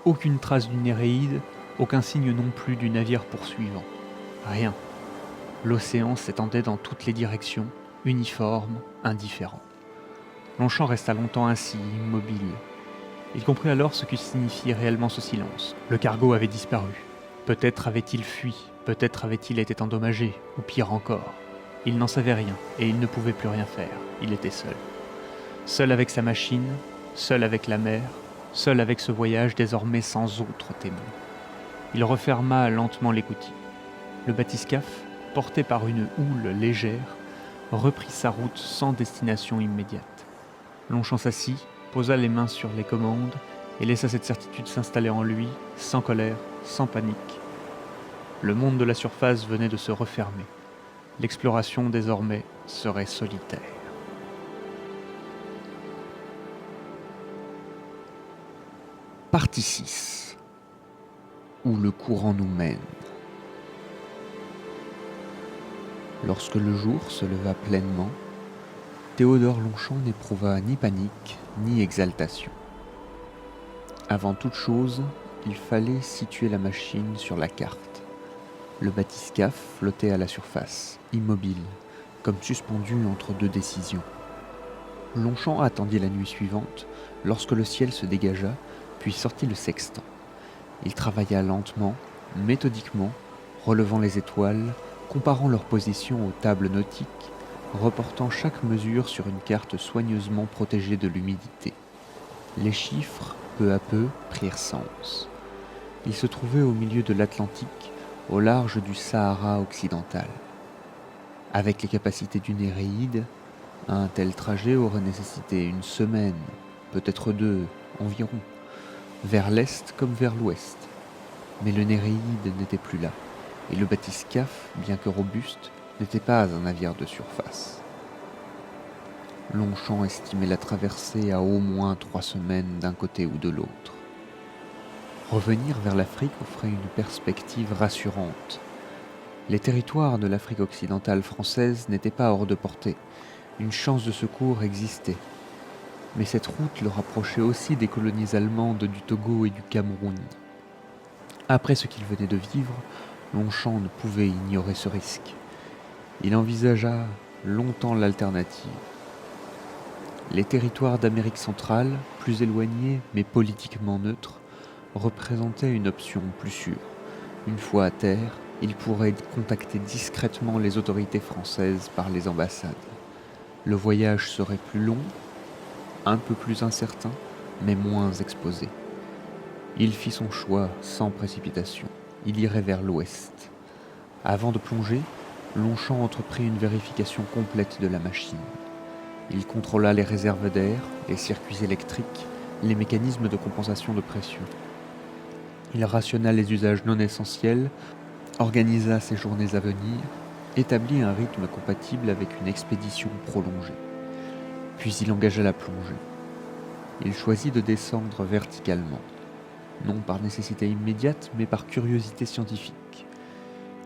aucune trace du Néréide, aucun signe non plus du navire poursuivant. Rien. L'océan s'étendait dans toutes les directions, uniforme, indifférent. Longchamp resta longtemps ainsi, immobile. Il comprit alors ce que signifiait réellement ce silence. Le cargo avait disparu. Peut-être avait-il fui, peut-être avait-il été endommagé, ou pire encore. Il n'en savait rien, et il ne pouvait plus rien faire. Il était seul. Seul avec sa machine, seul avec la mer, seul avec ce voyage désormais sans autre témoin. Il referma lentement l'écoutille. Le bathyscaphe, porté par une houle légère, reprit sa route sans destination immédiate. Longchamp s'assit, posa les mains sur les commandes et laissa cette certitude s'installer en lui, sans colère, sans panique. Le monde de la surface venait de se refermer. L'exploration désormais serait solitaire. Partie 6. Où le courant nous mène. Lorsque le jour se leva pleinement, Théodore Longchamp n'éprouva ni panique ni exaltation. Avant toute chose, il fallait situer la machine sur la carte. Le bathyscaphe flottait à la surface, immobile, comme suspendu entre deux décisions. Longchamp attendit la nuit suivante, lorsque le ciel se dégagea, puis sortit le sextant. Il travailla lentement, méthodiquement, relevant les étoiles, comparant leur position aux tables nautiques, reportant chaque mesure sur une carte soigneusement protégée de l'humidité. Les chiffres, peu à peu, prirent sens. Il se trouvait au milieu de l'Atlantique, au large du Sahara occidental. Avec les capacités du Néréide, un tel trajet aurait nécessité une semaine, peut-être 2 environ, vers l'est comme vers l'ouest. Mais le Néréide n'était plus là, et le bathyscaphe, bien que robuste, n'était pas un navire de surface. Longchamp estimait la traversée à au moins 3 semaines d'un côté ou de l'autre. Revenir vers l'Afrique offrait une perspective rassurante. Les territoires de l'Afrique occidentale française n'étaient pas hors de portée. Une chance de secours existait. Mais cette route le rapprochait aussi des colonies allemandes du Togo et du Cameroun. Après ce qu'il venait de vivre, Longchamp ne pouvait ignorer ce risque. Il envisagea longtemps l'alternative. Les territoires d'Amérique centrale, plus éloignés mais politiquement neutres, représentaient une option plus sûre. Une fois à terre, il pourrait contacter discrètement les autorités françaises par les ambassades. Le voyage serait plus long, un peu plus incertain, mais moins exposé. Il fit son choix sans précipitation. Il irait vers l'ouest. Avant de plonger, Longchamp entreprit une vérification complète de la machine. Il contrôla les réserves d'air, les circuits électriques, les mécanismes de compensation de pression. Il rationna les usages non essentiels, organisa ses journées à venir, établit un rythme compatible avec une expédition prolongée. Puis il engagea la plongée. Il choisit de descendre verticalement, non par nécessité immédiate, mais par curiosité scientifique.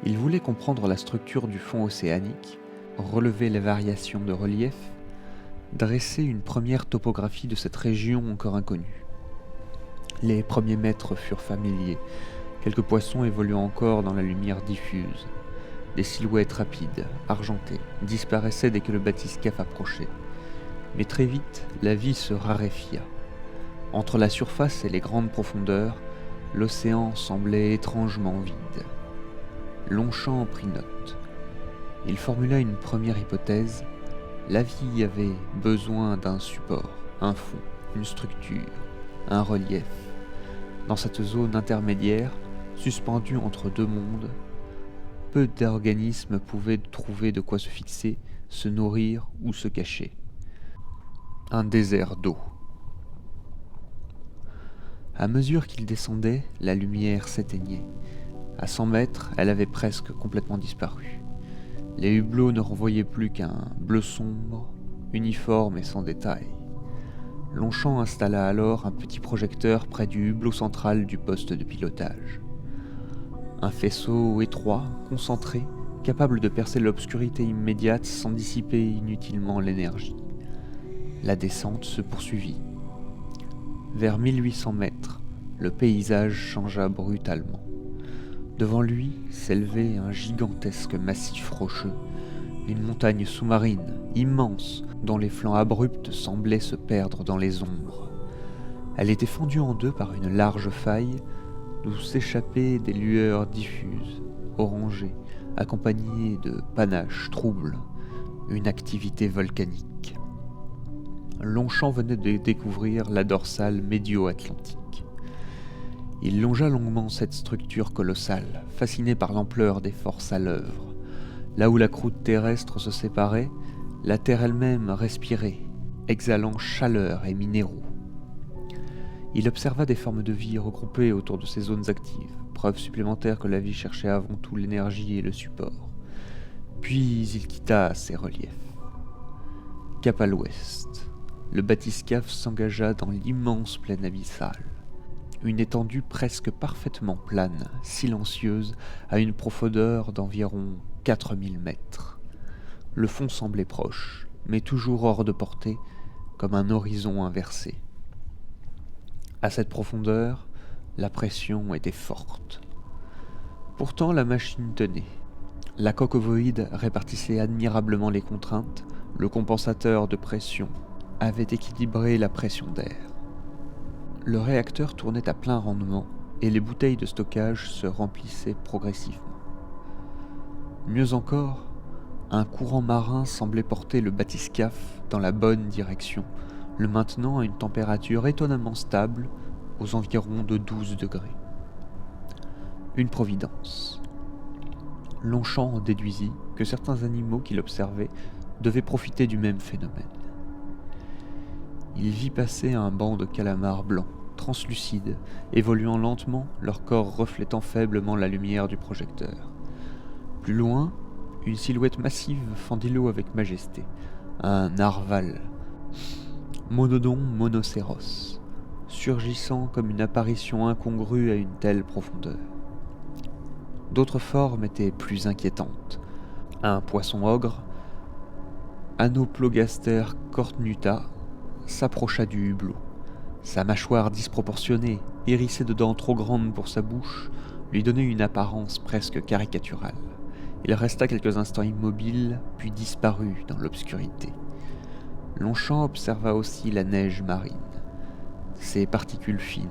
Il voulait comprendre la structure du fond océanique, relever les variations de relief, dresser une première topographie de cette région encore inconnue. Les premiers mètres furent familiers, quelques poissons évoluant encore dans la lumière diffuse. Des silhouettes rapides, argentées, disparaissaient dès que le bathyscaphe approchait. Mais très vite, la vie se raréfia. Entre la surface et les grandes profondeurs, l'océan semblait étrangement vide. Longchamp prit note. Il formula une première hypothèse. La vie avait besoin d'un support, un fond, une structure, un relief. Dans cette zone intermédiaire, suspendue entre deux mondes, peu d'organismes pouvaient trouver de quoi se fixer, se nourrir ou se cacher. Un désert d'eau. À mesure qu'il descendait, la lumière s'éteignait. À 100 mètres, elle avait presque complètement disparu. Les hublots ne renvoyaient plus qu'un bleu sombre, uniforme et sans détail. Longchamp installa alors un petit projecteur près du hublot central du poste de pilotage. Un faisceau étroit, concentré, capable de percer l'obscurité immédiate sans dissiper inutilement l'énergie. La descente se poursuivit. Vers 1800 mètres, le paysage changea brutalement. Devant lui s'élevait un gigantesque massif rocheux, une montagne sous-marine, immense, dont les flancs abrupts semblaient se perdre dans les ombres. Elle était fendue en deux par une large faille, d'où s'échappaient des lueurs diffuses, orangées, accompagnées de panaches troubles, une activité volcanique. Longchamp venait de découvrir la dorsale médio-atlantique. Il longea longuement cette structure colossale, fasciné par l'ampleur des forces à l'œuvre. Là où la croûte terrestre se séparait, la terre elle-même respirait, exhalant chaleur et minéraux. Il observa des formes de vie regroupées autour de ces zones actives, preuve supplémentaire que la vie cherchait avant tout l'énergie et le support. Puis il quitta ces reliefs. Cap à l'ouest, le bathyscaphe s'engagea dans l'immense plaine abyssale. Une étendue presque parfaitement plane, silencieuse, à une profondeur d'environ 4000 mètres. Le fond semblait proche, mais toujours hors de portée, comme un horizon inversé. À cette profondeur, la pression était forte. Pourtant, la machine tenait. La coque ovoïde répartissait admirablement les contraintes, le compensateur de pression avait équilibré la pression d'air. Le réacteur tournait à plein rendement et les bouteilles de stockage se remplissaient progressivement. Mieux encore, un courant marin semblait porter le bathyscaphe dans la bonne direction, le maintenant à une température étonnamment stable, aux environs de 12 degrés. Une providence. Longchamp en déduisit que certains animaux qu'il observait devaient profiter du même phénomène. Il vit passer un banc de calamars blancs, translucides, évoluant lentement, leur corps reflétant faiblement la lumière du projecteur. Plus loin, une silhouette massive fendit l'eau avec majesté, un narval, monodon monocéros, surgissant comme une apparition incongrue à une telle profondeur. D'autres formes étaient plus inquiétantes. Un poisson ogre, Anoplogaster cornuta, s'approcha du hublot. Sa mâchoire disproportionnée, hérissée de dents trop grandes pour sa bouche, lui donnait une apparence presque caricaturale. Il resta quelques instants immobile, puis disparut dans l'obscurité. Longchamp observa aussi la neige marine. Ces particules fines,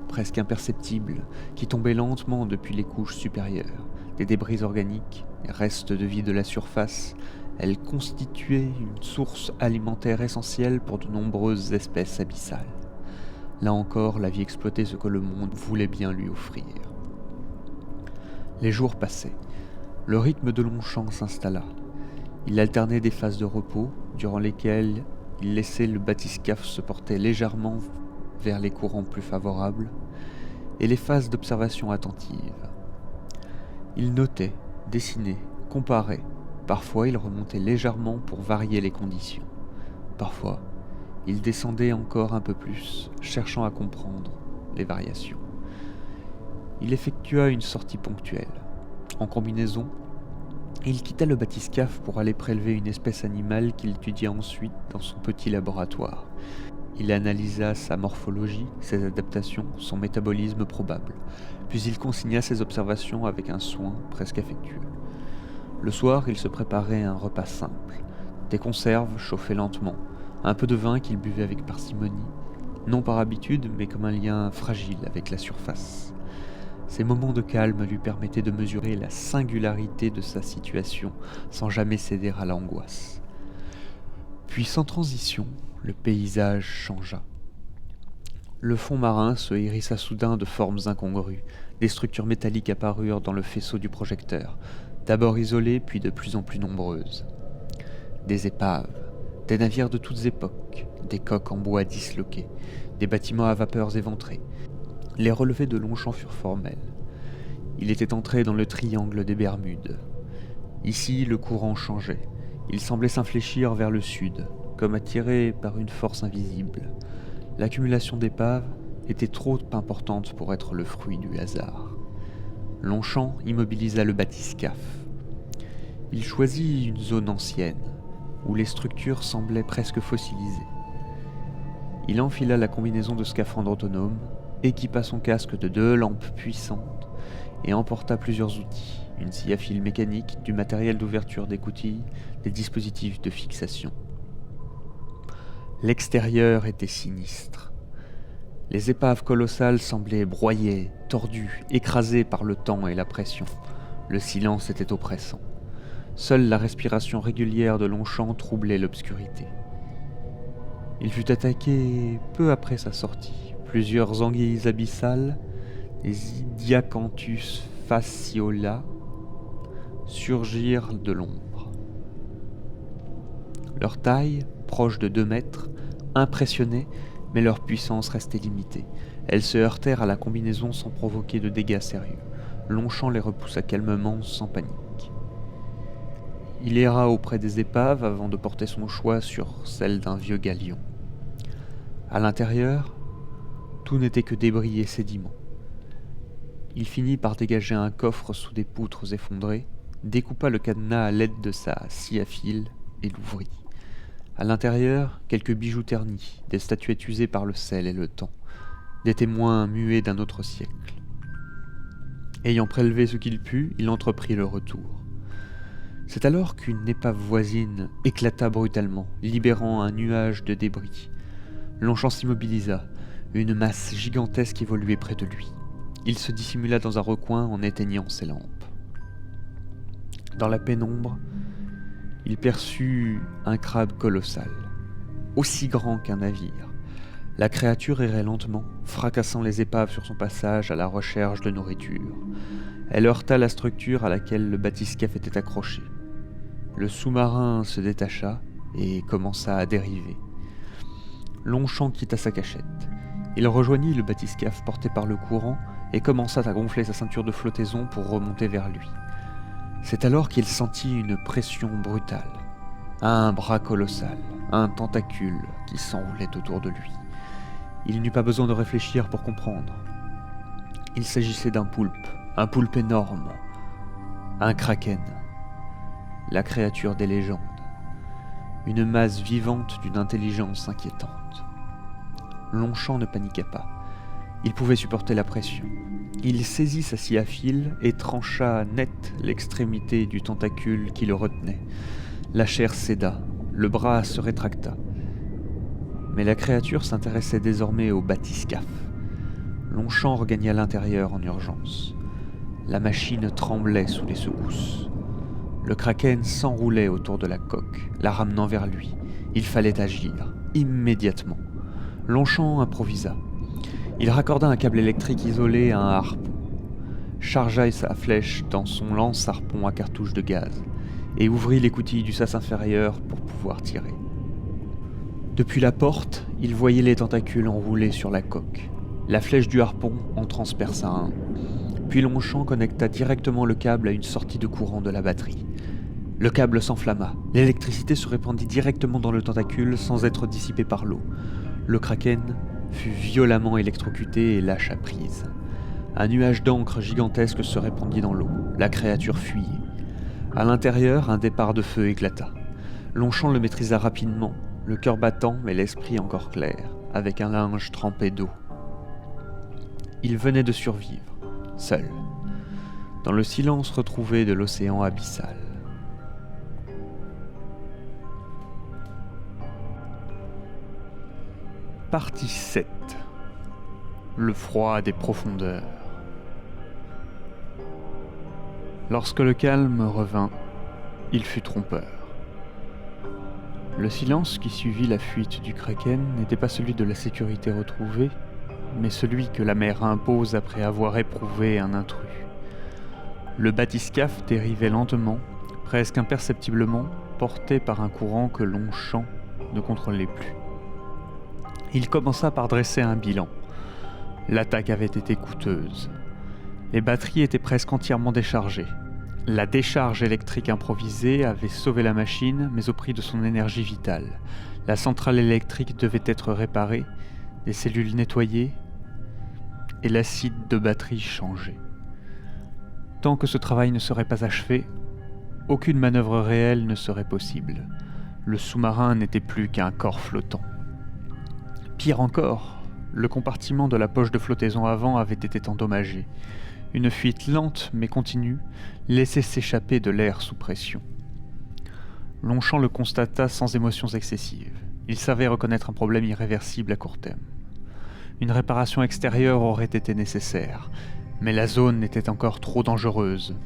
presque imperceptibles, qui tombaient lentement depuis les couches supérieures, des débris organiques, les restes de vie de la surface, elles constituaient une source alimentaire essentielle pour de nombreuses espèces abyssales. Là encore, la vie exploitait ce que le monde voulait bien lui offrir. Les jours passaient. Le rythme de Longchamp s'installa. Il alternait des phases de repos, durant lesquelles il laissait le bathyscaphe se porter légèrement vers les courants plus favorables, et les phases d'observation attentive. Il notait, dessinait, comparait. Parfois, il remontait légèrement pour varier les conditions. Parfois, il descendait encore un peu plus, cherchant à comprendre les variations. Il effectua une sortie ponctuelle. En combinaison, il quitta le bathyscaphe pour aller prélever une espèce animale qu'il étudia ensuite dans son petit laboratoire. Il analysa sa morphologie, ses adaptations, son métabolisme probable, puis il consigna ses observations avec un soin presque affectueux. Le soir, il se préparait un repas simple, des conserves chauffées lentement, un peu de vin qu'il buvait avec parcimonie, non par habitude, mais comme un lien fragile avec la surface. Ces moments de calme lui permettaient de mesurer la singularité de sa situation, sans jamais céder à l'angoisse. Puis, sans transition, le paysage changea. Le fond marin se hérissa soudain de formes incongrues. Des structures métalliques apparurent dans le faisceau du projecteur, d'abord isolées puis de plus en plus nombreuses. Des épaves, des navires de toutes époques, des coques en bois disloquées, des bâtiments à vapeurs éventrés. Les relevés de Longchamp furent formels. Il était entré dans le triangle des Bermudes. Ici, le courant changeait. Il semblait s'infléchir vers le sud, comme attiré par une force invisible. L'accumulation d'épaves était trop importante pour être le fruit du hasard. Longchamp immobilisa le bathyscaphe. Il choisit une zone ancienne, où les structures semblaient presque fossilisées. Il enfila la combinaison de scaphandre autonome, équipa son casque de 2 lampes puissantes et emporta plusieurs outils, une scie à fil mécanique, du matériel d'ouverture d'écoutille, des dispositifs de fixation. L'extérieur était sinistre. Les épaves colossales semblaient broyées, tordues, écrasées par le temps et la pression. Le silence était oppressant. Seule la respiration régulière de Longchamp troublait l'obscurité. Il fut attaqué peu après sa sortie. Plusieurs anguilles abyssales, des Idiacanthus fasciola, surgirent de l'ombre. Leur taille, proche de 2 mètres, impressionnait, mais leur puissance restait limitée. Elles se heurtèrent à la combinaison sans provoquer de dégâts sérieux. Longchamp les repoussa calmement, sans panique. Il erra auprès des épaves avant de porter son choix sur celle d'un vieux galion. À l'intérieur, tout n'était que débris et sédiments. Il finit par dégager un coffre sous des poutres effondrées, découpa le cadenas à l'aide de sa scie à fil et l'ouvrit. À l'intérieur, quelques bijoux ternis, des statuettes usées par le sel et le temps, des témoins muets d'un autre siècle. Ayant prélevé ce qu'il put, il entreprit le retour. C'est alors qu'une épave voisine éclata brutalement, libérant un nuage de débris. Longchamp s'immobilisa, une masse gigantesque évoluait près de lui. Il se dissimula dans un recoin en éteignant ses lampes. Dans la pénombre, il perçut un crabe colossal, aussi grand qu'un navire. La créature errait lentement, fracassant les épaves sur son passage à la recherche de nourriture. Elle heurta la structure à laquelle le bathyscaphe était accroché. Le sous-marin se détacha et commença à dériver. Longchamp quitta sa cachette. Il rejoignit le bathyscaphe porté par le courant et commença à gonfler sa ceinture de flottaison pour remonter vers lui. C'est alors qu'il sentit une pression brutale. Un bras colossal, un tentacule qui s'enroulait autour de lui. Il n'eut pas besoin de réfléchir pour comprendre. Il s'agissait d'un poulpe énorme, un kraken, la créature des légendes, une masse vivante d'une intelligence inquiétante. Longchamp ne paniqua pas. Il pouvait supporter la pression. Il saisit sa scie à fil et trancha net l'extrémité du tentacule qui le retenait. La chair céda, le bras se rétracta. Mais la créature s'intéressait désormais au bathyscaphe. Longchamp regagna l'intérieur en urgence. La machine tremblait sous les secousses. Le kraken s'enroulait autour de la coque, la ramenant vers lui. Il fallait agir, immédiatement. Longchamp improvisa. Il raccorda un câble électrique isolé à un harpon, chargea sa flèche dans son lance-harpon à cartouche de gaz et ouvrit l'écoutille du sas inférieur pour pouvoir tirer. Depuis la porte, il voyait les tentacules enroulés sur la coque. La flèche du harpon en transperça un. Puis Longchamp connecta directement le câble à une sortie de courant de la batterie. Le câble s'enflamma. L'électricité se répandit directement dans le tentacule sans être dissipée par l'eau. Le kraken fut violemment électrocuté et lâcha prise. Un nuage d'encre gigantesque se répandit dans l'eau. La créature fuyait. À l'intérieur, un départ de feu éclata. Longchamp le maîtrisa rapidement, le cœur battant mais l'esprit encore clair, avec un linge trempé d'eau. Il venait de survivre, seul, dans le silence retrouvé de l'océan abyssal. Partie 7. Le froid des profondeurs. Lorsque le calme revint, il fut trompeur. Le silence qui suivit la fuite du kraken n'était pas celui de la sécurité retrouvée, mais celui que la mer impose après avoir éprouvé un intrus. Le bathyscaphe dérivait lentement, presque imperceptiblement, porté par un courant que Longchamp ne contrôlait plus. Il commença par dresser un bilan. L'attaque avait été coûteuse. Les batteries étaient presque entièrement déchargées. La décharge électrique improvisée avait sauvé la machine, mais au prix de son énergie vitale. La centrale électrique devait être réparée, des cellules nettoyées, et l'acide de batterie changé. Tant que ce travail ne serait pas achevé, aucune manœuvre réelle ne serait possible. Le sous-marin n'était plus qu'un corps flottant. Pire encore, le compartiment de la poche de flottaison avant avait été endommagé. Une fuite lente mais continue laissait s'échapper de l'air sous pression. Longchamp le constata sans émotions excessives. Il savait reconnaître un problème irréversible à court terme. Une réparation extérieure aurait été nécessaire, mais la zone était encore trop dangereuse.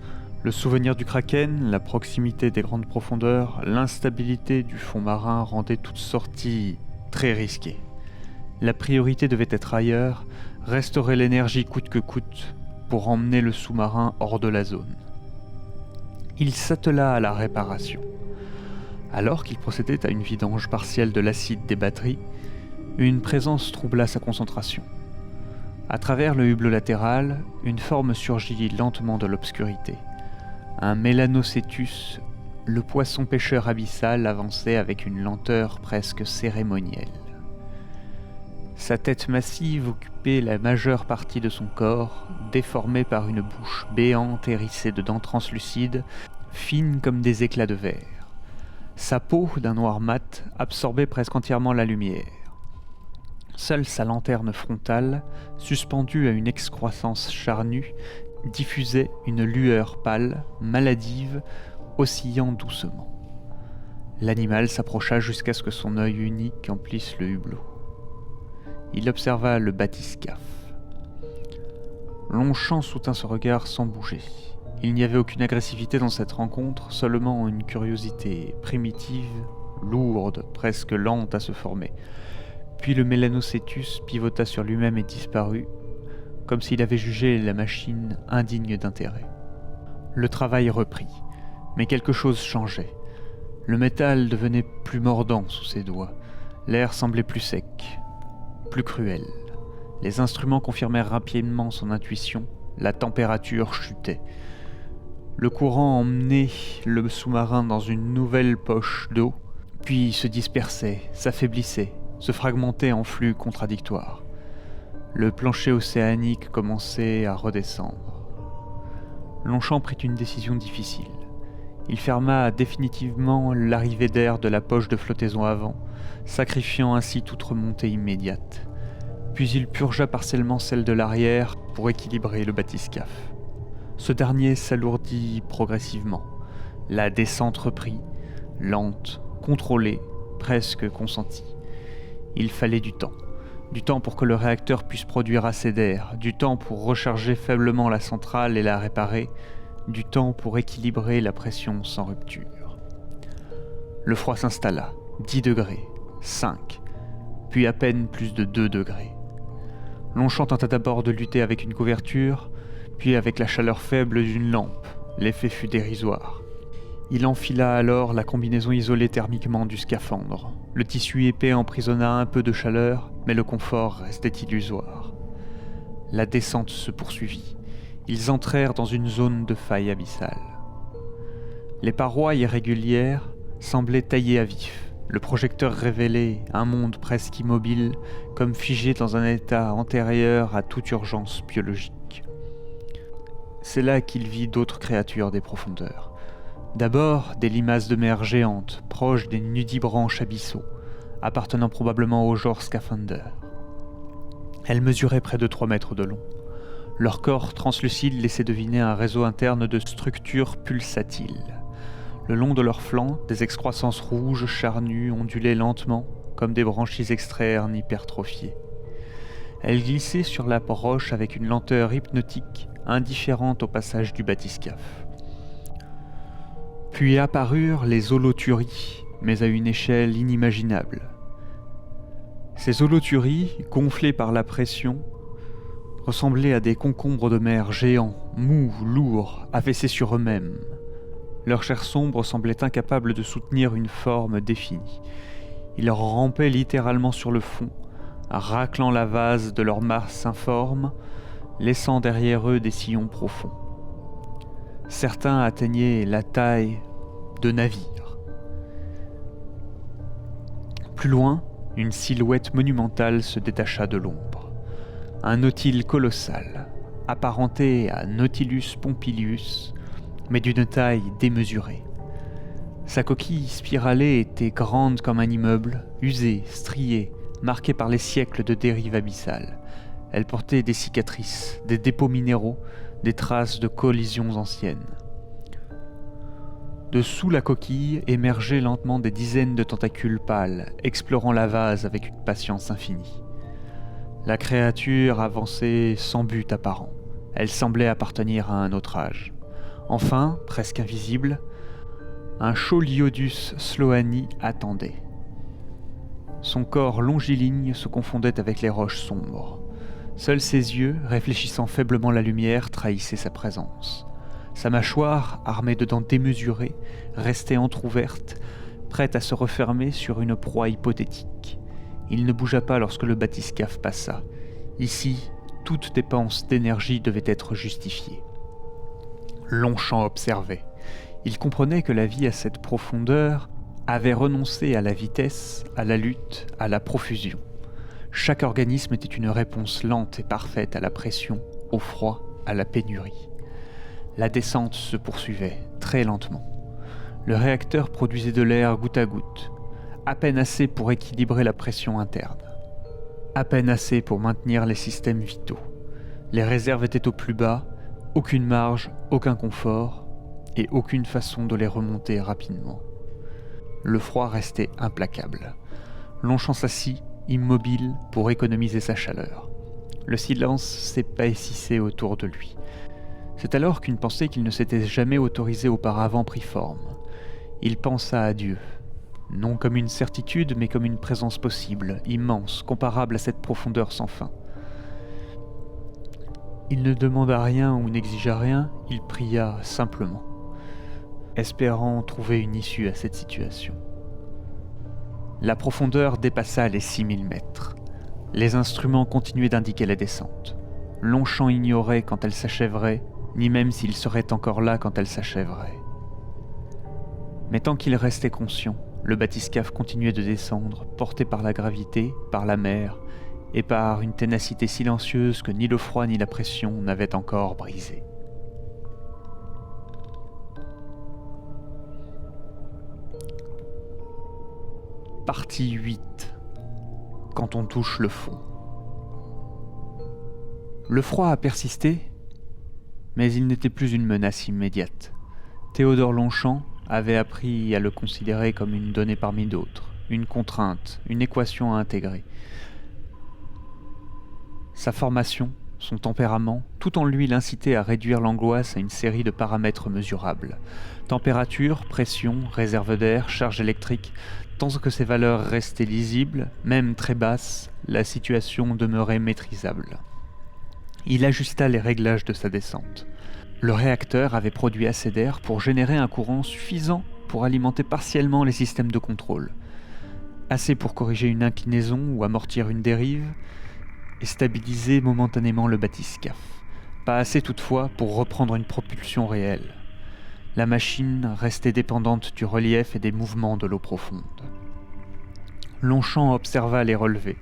Le souvenir du kraken, la proximité des grandes profondeurs, l'instabilité du fond marin rendaient toute sortie très risquée. La priorité devait être ailleurs, restaurer l'énergie coûte que coûte pour emmener le sous-marin hors de la zone. Il s'attela à la réparation. Alors qu'il procédait à une vidange partielle de l'acide des batteries, une présence troubla sa concentration. À travers le hublot latéral, une forme surgit lentement de l'obscurité. Un Melanocétus, le poisson pêcheur abyssal, avançait avec une lenteur presque cérémonielle. Sa tête massive occupait la majeure partie de son corps, déformée par une bouche béante hérissée de dents translucides, fines comme des éclats de verre. Sa peau, d'un noir mat, absorbait presque entièrement la lumière. Seule sa lanterne frontale, suspendue à une excroissance charnue, diffusait une lueur pâle, maladive, oscillant doucement. L'animal s'approcha jusqu'à ce que son œil unique emplisse le hublot. Il observa le bathyscaphe. Longchamp soutint ce regard sans bouger. Il n'y avait aucune agressivité dans cette rencontre, seulement une curiosité primitive, lourde, presque lente à se former. Puis le Melanocétus pivota sur lui-même et disparut, comme s'il avait jugé la machine indigne d'intérêt. Le travail reprit, mais quelque chose changeait. Le métal devenait plus mordant sous ses doigts, l'air semblait plus sec, plus cruel. Les instruments confirmèrent rapidement son intuition, la température chutait. Le courant emmenait le sous-marin dans une nouvelle poche d'eau, puis se dispersait, s'affaiblissait, se fragmentait en flux contradictoires. Le plancher océanique commençait à redescendre. Longchamp prit une décision difficile. Il ferma définitivement l'arrivée d'air de la poche de flottaison avant, sacrifiant ainsi toute remontée immédiate. Puis il purgea partiellement celle de l'arrière pour équilibrer le bathyscaphe. Ce dernier s'alourdit progressivement. La descente reprit, lente, contrôlée, presque consentie. Il fallait du temps pour que le réacteur puisse produire assez d'air, du temps pour recharger faiblement la centrale et la réparer, du temps pour équilibrer la pression sans rupture. Le froid s'installa, 10 degrés, 5, puis à peine plus de 2 degrés. Longchamp tenta d'abord de lutter avec une couverture, puis avec la chaleur faible d'une lampe. L'effet fut dérisoire. Il enfila alors la combinaison isolée thermiquement du scaphandre. Le tissu épais emprisonna un peu de chaleur, mais le confort restait illusoire. La descente se poursuivit. Ils entrèrent dans une zone de faille abyssale. Les parois irrégulières semblaient taillées à vif. Le projecteur révélait un monde presque immobile, comme figé dans un état antérieur à toute urgence biologique. C'est là qu'il vit d'autres créatures des profondeurs. D'abord, des limaces de mer géantes, proches des nudibranches abyssaux, appartenant probablement au genre Scaphander. Elles mesuraient près de 3 mètres de long. Leur corps translucide laissait deviner un réseau interne de structures pulsatiles. Le long de leurs flancs, des excroissances rouges charnues ondulaient lentement, comme des branchies externes hypertrophiées. Elles glissaient sur la roche avec une lenteur hypnotique, indifférente au passage du bathyscaphe. Puis apparurent les holothuries, mais à une échelle inimaginable. Ces holothuries, gonflées par la pression, ressemblaient à des concombres de mer géants, mous, lourds, affaissés sur eux-mêmes. Leur chair sombre semblait incapable de soutenir une forme définie. Ils rampaient littéralement sur le fond, raclant la vase de leur masse informe, laissant derrière eux des sillons profonds. Certains atteignaient la taille de navires. Plus loin, une silhouette monumentale se détacha de l'ombre. Un nautile colossal, apparenté à Nautilus pompilius, mais d'une taille démesurée. Sa coquille spiralée était grande comme un immeuble, usée, striée, marquée par les siècles de dérive abyssale. Elle portait des cicatrices, des dépôts minéraux, des traces de collisions anciennes. Dessous la coquille émergeaient lentement des dizaines de tentacules pâles, explorant la vase avec une patience infinie. La créature avançait sans but apparent. Elle semblait appartenir à un autre âge. Enfin, presque invisible, un Choliodus sloani attendait. Son corps longiligne se confondait avec les roches sombres. Seuls ses yeux, réfléchissant faiblement la lumière, trahissaient sa présence. Sa mâchoire, armée de dents démesurées, restait entr'ouverte, prête à se refermer sur une proie hypothétique. Il ne bougea pas lorsque le bathyscaphe passa. Ici, toute dépense d'énergie devait être justifiée. Longchamp observait. Il comprenait que la vie à cette profondeur avait renoncé à la vitesse, à la lutte, à la profusion. Chaque organisme était une réponse lente et parfaite à la pression, au froid, à la pénurie. La descente se poursuivait, très lentement. Le réacteur produisait de l'air goutte à goutte, à peine assez pour équilibrer la pression interne. À peine assez pour maintenir les systèmes vitaux. Les réserves étaient au plus bas, aucune marge, aucun confort, et aucune façon de les remonter rapidement. Le froid restait implacable. Longchamp s'assit, immobile, pour économiser sa chaleur. Le silence s'épaississait autour de lui. C'est alors qu'une pensée qu'il ne s'était jamais autorisée auparavant prit forme. Il pensa à Dieu. Non comme une certitude, mais comme une présence possible, immense, comparable à cette profondeur sans fin. Il ne demanda rien ou n'exigea rien, il pria simplement, espérant trouver une issue à cette situation. La profondeur dépassa les 6000 mètres. Les instruments continuaient d'indiquer la descente. Longchamp ignorait quand elle s'achèverait, ni même s'il serait encore là quand elle s'achèverait. Mais tant qu'il restait conscient, le bathyscaphe continuait de descendre, porté par la gravité, par la mer, et par une ténacité silencieuse que ni le froid ni la pression n'avaient encore brisée. Partie 8. Quand on touche le fond. Le froid a persisté, mais il n'était plus une menace immédiate. Théodore Longchamp avait appris à le considérer comme une donnée parmi d'autres, une contrainte, une équation à intégrer. Sa formation, son tempérament, tout en lui l'incitait à réduire l'angoisse à une série de paramètres mesurables. Température, pression, réserve d'air, charge électrique. Tant que ces valeurs restaient lisibles, même très basses, la situation demeurait maîtrisable. Il ajusta les réglages de sa descente. Le réacteur avait produit assez d'air pour générer un courant suffisant pour alimenter partiellement les systèmes de contrôle. Assez pour corriger une inclinaison ou amortir une dérive, et stabiliser momentanément le bathyscaphe. Pas assez toutefois pour reprendre une propulsion réelle. La machine restait dépendante du relief et des mouvements de l'eau profonde. Longchamp observa les relevés.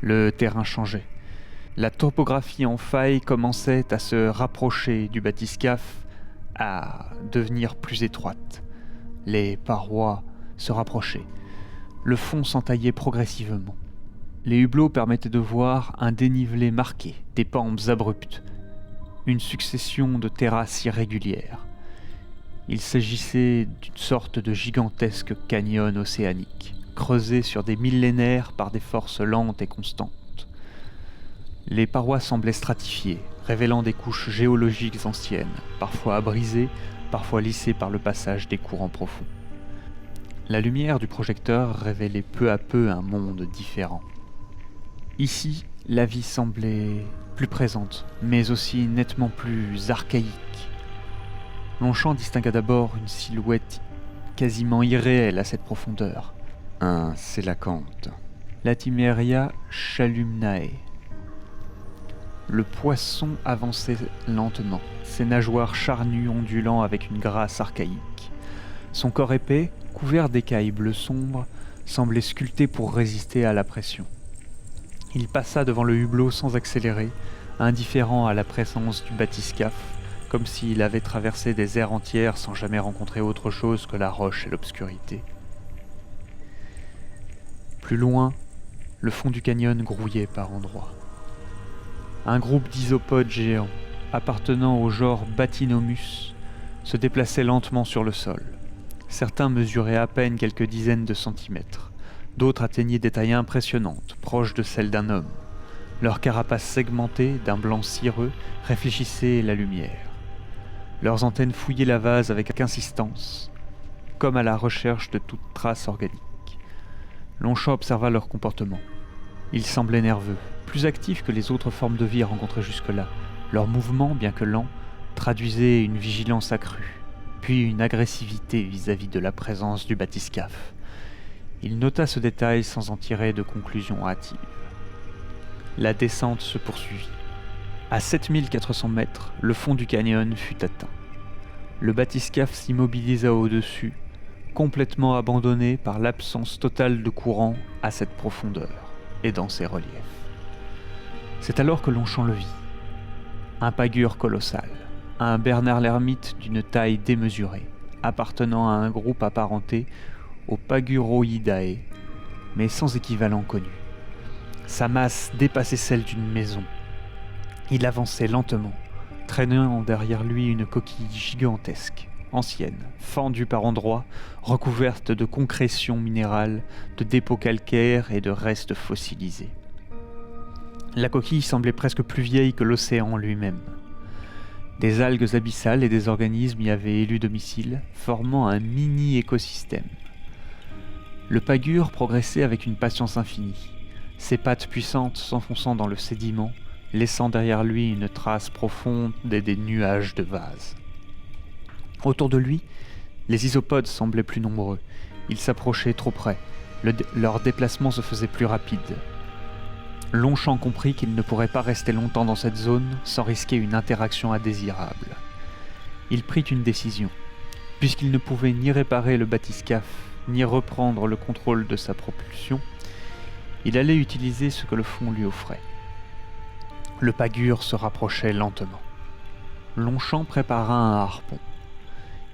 Le terrain changeait. La topographie en faille commençait à se rapprocher du bathyscaphe, à devenir plus étroite. Les parois se rapprochaient. Le fond s'entaillait progressivement. Les hublots permettaient de voir un dénivelé marqué, des pentes abruptes, une succession de terrasses irrégulières. Il s'agissait d'une sorte de gigantesque canyon océanique, creusé sur des millénaires par des forces lentes et constantes. Les parois semblaient stratifiées, révélant des couches géologiques anciennes, parfois brisées, parfois lissées par le passage des courants profonds. La lumière du projecteur révélait peu à peu un monde différent. Ici, la vie semblait plus présente, mais aussi nettement plus archaïque. Longchamp distingua d'abord une silhouette quasiment irréelle à cette profondeur. Un sélacanthe. Latimeria chalumnae. Le poisson avançait lentement, ses nageoires charnues ondulant avec une grâce archaïque. Son corps épais, couvert d'écailles bleu sombre, semblait sculpté pour résister à la pression. Il passa devant le hublot sans accélérer, indifférent à la présence du bathyscaphe, comme s'il avait traversé des ères entières sans jamais rencontrer autre chose que la roche et l'obscurité. Plus loin, le fond du canyon grouillait par endroits. Un groupe d'isopodes géants, appartenant au genre Bathynomus, se déplaçait lentement sur le sol. Certains mesuraient à peine quelques dizaines de centimètres. D'autres atteignaient des tailles impressionnantes, proches de celles d'un homme. Leurs carapaces segmentées, d'un blanc cireux, réfléchissaient la lumière. Leurs antennes fouillaient la vase avec insistance, comme à la recherche de toute trace organique. Longchamp observa leur comportement. Ils semblaient nerveux, plus actifs que les autres formes de vie rencontrées jusque-là. Leurs mouvements, bien que lents, traduisaient une vigilance accrue, puis une agressivité vis-à-vis de la présence du bathyscaphe. Il nota ce détail sans en tirer de conclusion hâtive. La descente se poursuivit. À 7400 mètres, le fond du canyon fut atteint. Le bathyscaphe s'immobilisa au-dessus, complètement abandonné par l'absence totale de courant à cette profondeur et dans ses reliefs. C'est alors que Longchamp le vit. Un pagure colossal, un Bernard l'ermite d'une taille démesurée, appartenant à un groupe apparenté aux Paguroidae, mais sans équivalent connu. Sa masse dépassait celle d'une maison. Il avançait lentement, traînant derrière lui une coquille gigantesque, ancienne, fendue par endroits, recouverte de concrétions minérales, de dépôts calcaires et de restes fossilisés. La coquille semblait presque plus vieille que l'océan lui-même. Des algues abyssales et des organismes y avaient élu domicile, formant un mini-écosystème. Le pagure progressait avec une patience infinie, ses pattes puissantes s'enfonçant dans le sédiment, laissant derrière lui une trace profonde et des nuages de vase. Autour de lui, les isopodes semblaient plus nombreux. Ils s'approchaient trop près. Leur déplacement se faisait plus rapide. Longchamp comprit qu'il ne pourrait pas rester longtemps dans cette zone sans risquer une interaction indésirable. Il prit une décision. Puisqu'il ne pouvait ni réparer le bathyscaphe, ni reprendre le contrôle de sa propulsion, il allait utiliser ce que le fond lui offrait. Le pagure se rapprochait lentement. Longchamp prépara un harpon.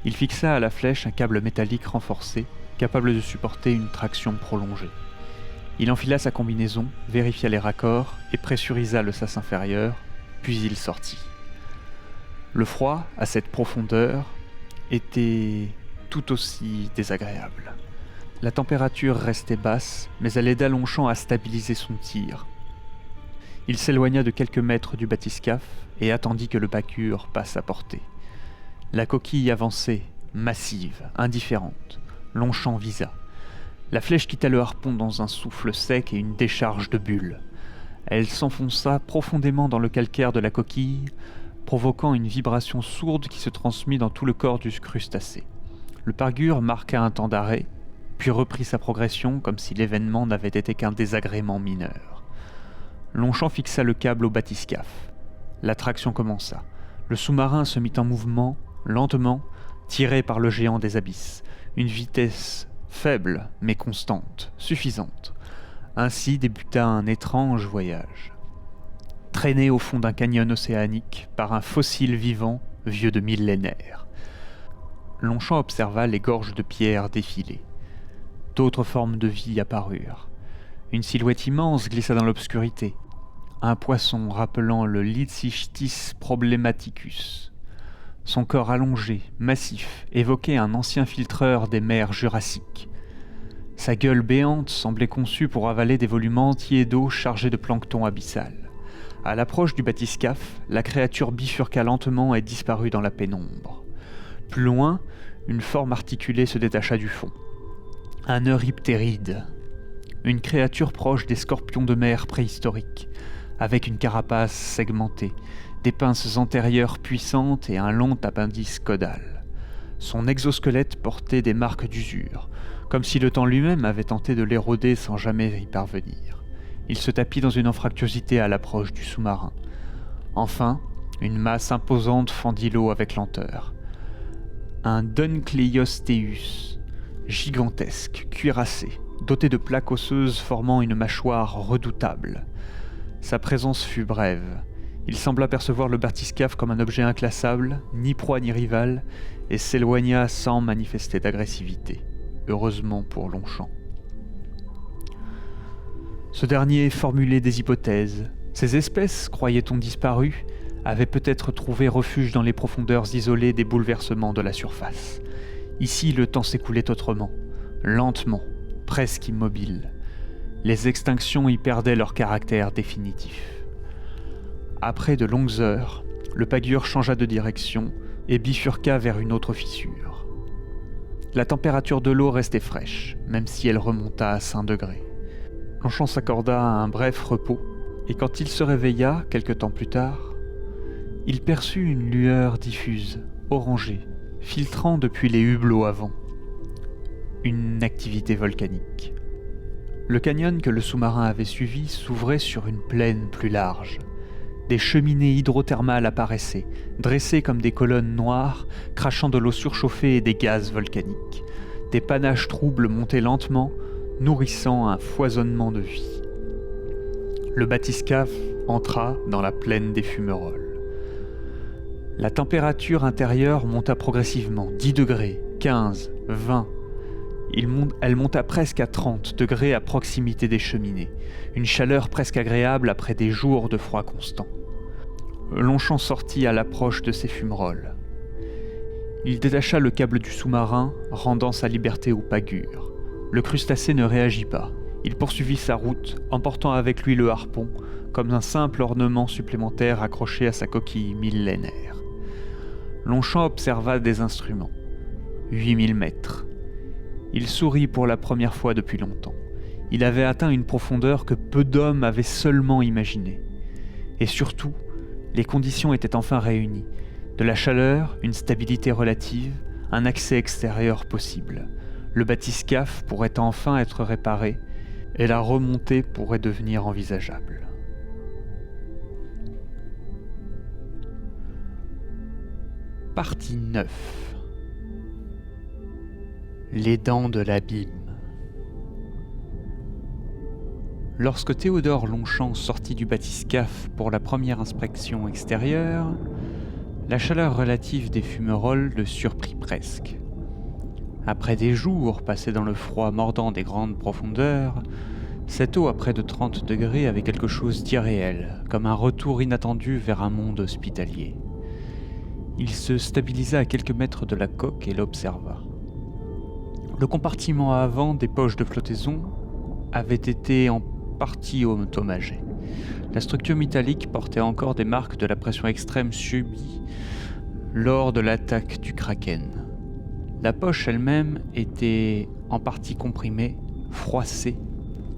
Il fixa à la flèche un câble métallique renforcé, capable de supporter une traction prolongée. Il enfila sa combinaison, vérifia les raccords et pressurisa le sas inférieur, puis il sortit. Le froid, à cette profondeur, était tout aussi désagréable. La température restait basse, mais elle aida Longchamp à stabiliser son tir. Il s'éloigna de quelques mètres du bathyscaphe et attendit que le pagure passe à portée. La coquille avançait, massive, indifférente. Longchamp visa. La flèche quitta le harpon dans un souffle sec et une décharge de bulles. Elle s'enfonça profondément dans le calcaire de la coquille, provoquant une vibration sourde qui se transmit dans tout le corps du crustacé. Le pagure marqua un temps d'arrêt, puis reprit sa progression comme si l'événement n'avait été qu'un désagrément mineur. Longchamp fixa le câble au bathyscaphe. La traction commença. Le sous-marin se mit en mouvement, lentement, tiré par le géant des abysses. Une vitesse faible mais constante, suffisante. Ainsi débuta un étrange voyage. Traîné au fond d'un canyon océanique par un fossile vivant vieux de millénaires. Longchamp observa les gorges de pierre défiler. D'autres formes de vie apparurent. Une silhouette immense glissa dans l'obscurité. Un poisson rappelant le Lithichthys problematicus. Son corps allongé, massif, évoquait un ancien filtreur des mers jurassiques. Sa gueule béante semblait conçue pour avaler des volumes entiers d'eau chargés de plancton abyssal. À l'approche du bathyscaphe, la créature bifurqua lentement et disparut dans la pénombre. Plus loin, une forme articulée se détacha du fond. Un euryptéride. Une créature proche des scorpions de mer préhistoriques, avec une carapace segmentée, des pinces antérieures puissantes et un long appendice caudal. Son exosquelette portait des marques d'usure, comme si le temps lui-même avait tenté de l'éroder sans jamais y parvenir. Il se tapit dans une anfractuosité à l'approche du sous-marin. Enfin, une masse imposante fendit l'eau avec lenteur. Un Dunkleosteus, gigantesque, cuirassé, doté de plaques osseuses formant une mâchoire redoutable. Sa présence fut brève. Il sembla percevoir le bathyscaphe comme un objet inclassable, ni proie ni rival, et s'éloigna sans manifester d'agressivité, heureusement pour Longchamp. Ce dernier formulait des hypothèses. Ces espèces, croyait-on disparues, avaient peut-être trouvé refuge dans les profondeurs isolées des bouleversements de la surface. Ici, le temps s'écoulait autrement, lentement, presque immobile. Les extinctions y perdaient leur caractère définitif. Après de longues heures, le pagure changea de direction et bifurqua vers une autre fissure. La température de l'eau restait fraîche, même si elle remonta à 5 degrés. Longchamp s'accorda un bref repos, et quand il se réveilla, quelque temps plus tard, il perçut une lueur diffuse, orangée, filtrant depuis les hublots avant. Une activité volcanique. Le canyon que le sous-marin avait suivi s'ouvrait sur une plaine plus large. des cheminées hydrothermales apparaissaient, dressées comme des colonnes noires, crachant de l'eau surchauffée et des gaz volcaniques. Des panaches troubles montaient lentement, nourrissant un foisonnement de vie. Le bathyscaphe entra dans la plaine des fumerolles. La température intérieure monta progressivement, 10 degrés, 15, 20. Elle monta presque à 30 degrés à proximité des cheminées, une chaleur presque agréable après des jours de froid constant. Longchamp sortit à l'approche de ces fumerolles. Il détacha le câble du sous-marin, rendant sa liberté au pagure. Le crustacé ne réagit pas. Il poursuivit sa route, emportant avec lui le harpon, comme un simple ornement supplémentaire accroché à sa coquille millénaire. Longchamp observa des instruments. 8000 mètres. Il sourit pour la première fois depuis longtemps. Il avait atteint une profondeur que peu d'hommes avaient seulement imaginée. Et surtout, les conditions étaient enfin réunies. De la chaleur, une stabilité relative, un accès extérieur possible. Le bathyscaphe pourrait enfin être réparé, et la remontée pourrait devenir envisageable. Partie 9. Les dents de l'abîme. Lorsque Théodore Longchamp sortit du bathyscaphe pour la première inspection extérieure, la chaleur relative des fumerolles le surprit presque. Après des jours passés dans le froid mordant des grandes profondeurs, cette eau à près de 30 degrés avait quelque chose d'irréel, comme un retour inattendu vers un monde hospitalier. Il se stabilisa à quelques mètres de la coque et l'observa. Le compartiment à avant des poches de flottaison avait été en partie endommagé. La structure métallique portait encore des marques de la pression extrême subie lors de l'attaque du kraken. La poche elle-même était en partie comprimée, froissée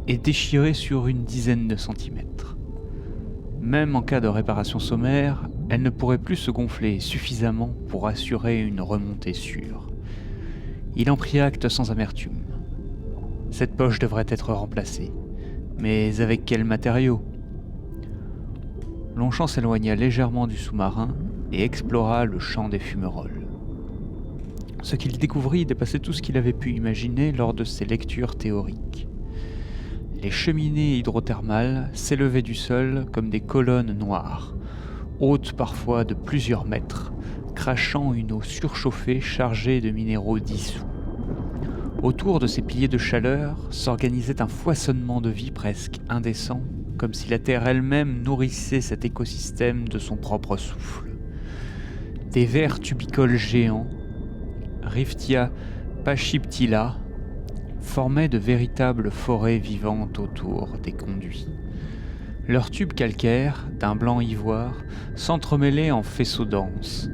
et déchirée sur une dizaine de centimètres. Même en cas de réparation sommaire, elle ne pourrait plus se gonfler suffisamment pour assurer une remontée sûre. Il en prit acte sans amertume. Cette poche devrait être remplacée. Mais avec quel matériau ? Longchamp s'éloigna légèrement du sous-marin et explora le champ des fumerolles. Ce qu'il découvrit dépassait tout ce qu'il avait pu imaginer lors de ses lectures théoriques. Les cheminées hydrothermales s'élevaient du sol comme des colonnes noires, hautes parfois de plusieurs mètres, crachant une eau surchauffée chargée de minéraux dissous. Autour de ces piliers de chaleur s'organisait un foisonnement de vie presque indécent, comme si la Terre elle-même nourrissait cet écosystème de son propre souffle. Des vers tubicoles géants, Riftia pachyptila, formaient de véritables forêts vivantes autour des conduits. Leurs tubes calcaires, d'un blanc ivoire, s'entremêlaient en faisceaux denses.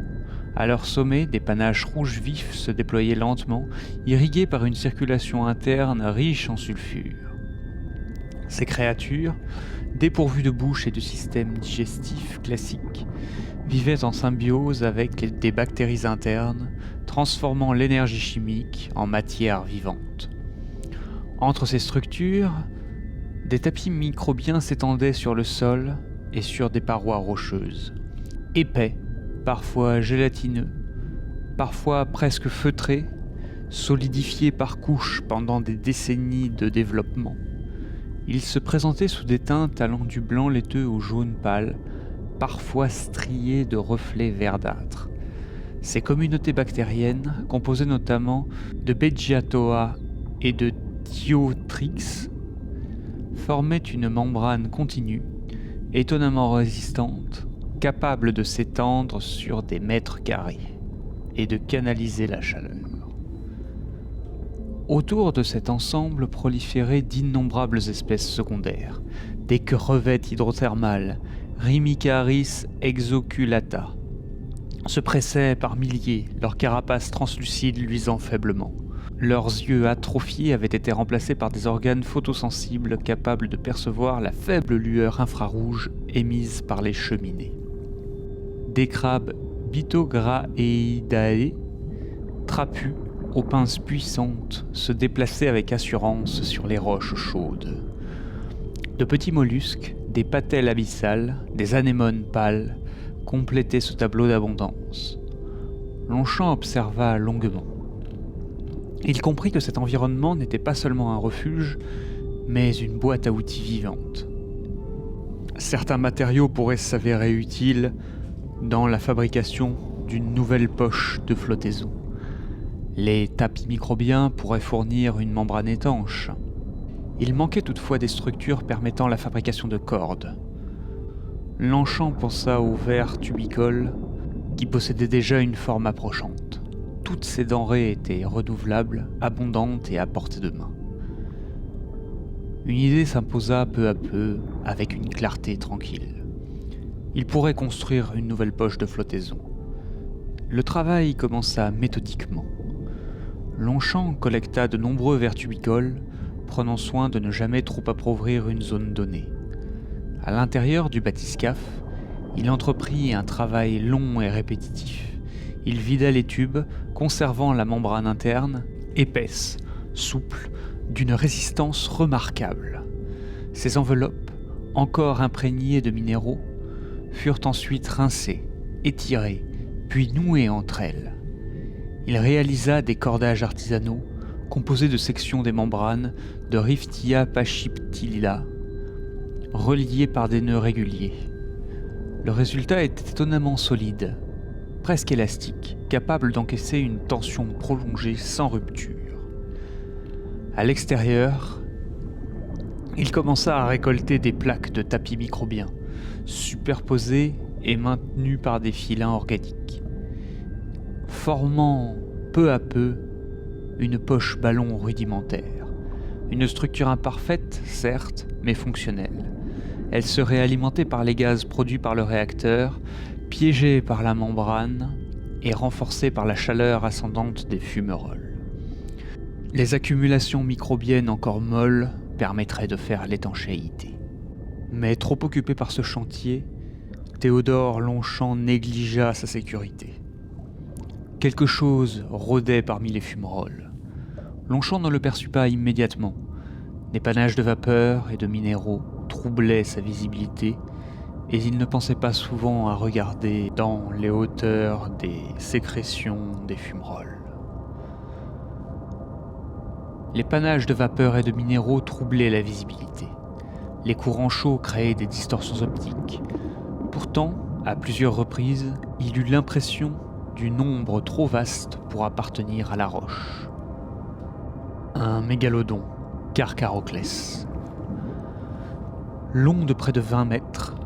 À leur sommet, des panaches rouges vifs se déployaient lentement, irrigués par une circulation interne riche en sulfure. Ces créatures, dépourvues de bouche et de système digestif classique, vivaient en symbiose avec des bactéries internes, transformant l'énergie chimique en matière vivante. Entre ces structures, des tapis microbiens s'étendaient sur le sol et sur des parois rocheuses, épais, parfois gélatineux, parfois presque feutrés, solidifiés par couches pendant des décennies de développement. Ils se présentaient sous des teintes allant du blanc laiteux au jaune pâle, parfois striés de reflets verdâtres. Ces communautés bactériennes, composées notamment de Beggiatoa et de Diotrix, formaient une membrane continue, étonnamment résistante, capable de s'étendre sur des mètres carrés et de canaliser la chaleur. Autour de cet ensemble proliféraient d'innombrables espèces secondaires, des crevettes hydrothermales, Rimicaris exoculata, se pressaient par milliers, leurs carapaces translucides luisant faiblement. Leurs yeux atrophiés avaient été remplacés par des organes photosensibles capables de percevoir la faible lueur infrarouge émise par les cheminées. Des crabes Bitograeidae, trapus, aux pinces puissantes, se déplaçaient avec assurance sur les roches chaudes. De petits mollusques, des patelles abyssales, des anémones pâles, complétaient ce tableau d'abondance. Longchamp observa longuement. Il comprit que cet environnement n'était pas seulement un refuge, mais une boîte à outils vivante. Certains matériaux pourraient s'avérer utiles dans la fabrication d'une nouvelle poche de flottaison. Les tapis microbiens pourraient fournir une membrane étanche. Il manquait toutefois des structures permettant la fabrication de cordes. Longchamp pensa aux vers tubicoles qui possédaient déjà une forme approchante. Toutes ces denrées étaient renouvelables, abondantes et à portée de main. Une idée s'imposa peu à peu, avec une clarté tranquille. Il pourrait construire une nouvelle poche de flottaison. Le travail commença méthodiquement. Longchamp collecta de nombreux vers tubicoles, prenant soin de ne jamais trop appauvrir une zone donnée. À l'intérieur du bathyscaphe, il entreprit un travail long et répétitif. Il vida les tubes, conservant la membrane interne, épaisse, souple, d'une résistance remarquable. Ces enveloppes, encore imprégnées de minéraux, furent ensuite rincées, étirées, puis nouées entre elles. Il réalisa des cordages artisanaux, composés de sections des membranes de Riftia pachyptila, reliées par des nœuds réguliers. Le résultat était étonnamment solide, presque élastique, capable d'encaisser une tension prolongée sans rupture. À l'extérieur, il commença à récolter des plaques de tapis microbiens, superposées et maintenues par des filins organiques, formant peu à peu une poche ballon rudimentaire. Une structure imparfaite, certes, mais fonctionnelle. Elle serait alimentée par les gaz produits par le réacteur, piégée par la membrane et renforcée par la chaleur ascendante des fumerolles. Les accumulations microbiennes encore molles permettraient de faire l'étanchéité. Mais trop occupé par ce chantier, Théodore Longchamp négligea sa sécurité. Quelque chose rôdait parmi les fumerolles. Longchamp ne le perçut pas immédiatement. Des panaches de vapeur et de minéraux troublaient sa visibilité, et il ne pensait pas souvent à regarder dans les hauteurs des sécrétions des fumerolles. Les panaches de vapeur et de minéraux troublaient la visibilité. Les courants chauds créaient des distorsions optiques. Pourtant, à plusieurs reprises, il eut l'impression du nombre trop vaste pour appartenir à la roche. Un mégalodon, Carcharoclès. Long de près de 20 mètres,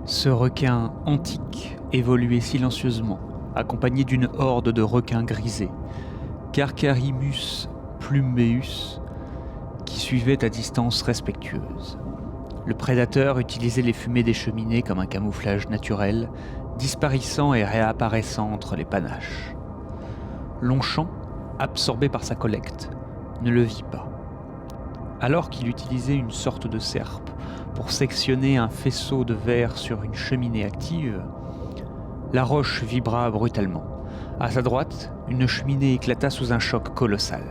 ce requin antique évoluait silencieusement, accompagné d'une horde de requins grisés, Carcharimus plumeus, qui suivaient à distance respectueuse. Le prédateur utilisait les fumées des cheminées comme un camouflage naturel, disparaissant et réapparaissant entre les panaches. Longchamp, absorbé par sa collecte, ne le vit pas. Alors qu'il utilisait une sorte de serpe pour sectionner un faisceau de verre sur une cheminée active, la roche vibra brutalement. À sa droite, une cheminée éclata sous un choc colossal.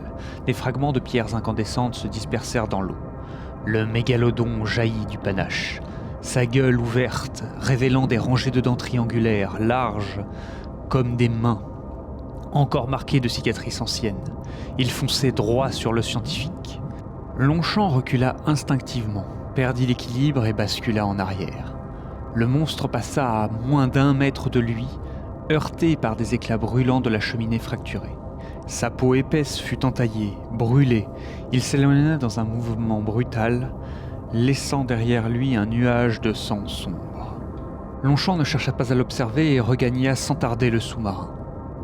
Des fragments de pierres incandescentes se dispersèrent dans l'eau. Le mégalodon jaillit du panache, sa gueule ouverte, révélant des rangées de dents triangulaires, larges, comme des mains, encore marquées de cicatrices anciennes. Il fonçait droit sur le scientifique. Longchamp recula instinctivement, perdit l'équilibre et bascula en arrière. Le monstre passa à moins d'1 mètre de lui, heurté par des éclats brûlants de la cheminée fracturée. Sa peau épaisse fut entaillée, brûlée. Il s'éloigna dans un mouvement brutal, laissant derrière lui un nuage de sang sombre. Longchamp ne chercha pas à l'observer et regagna sans tarder le sous-marin.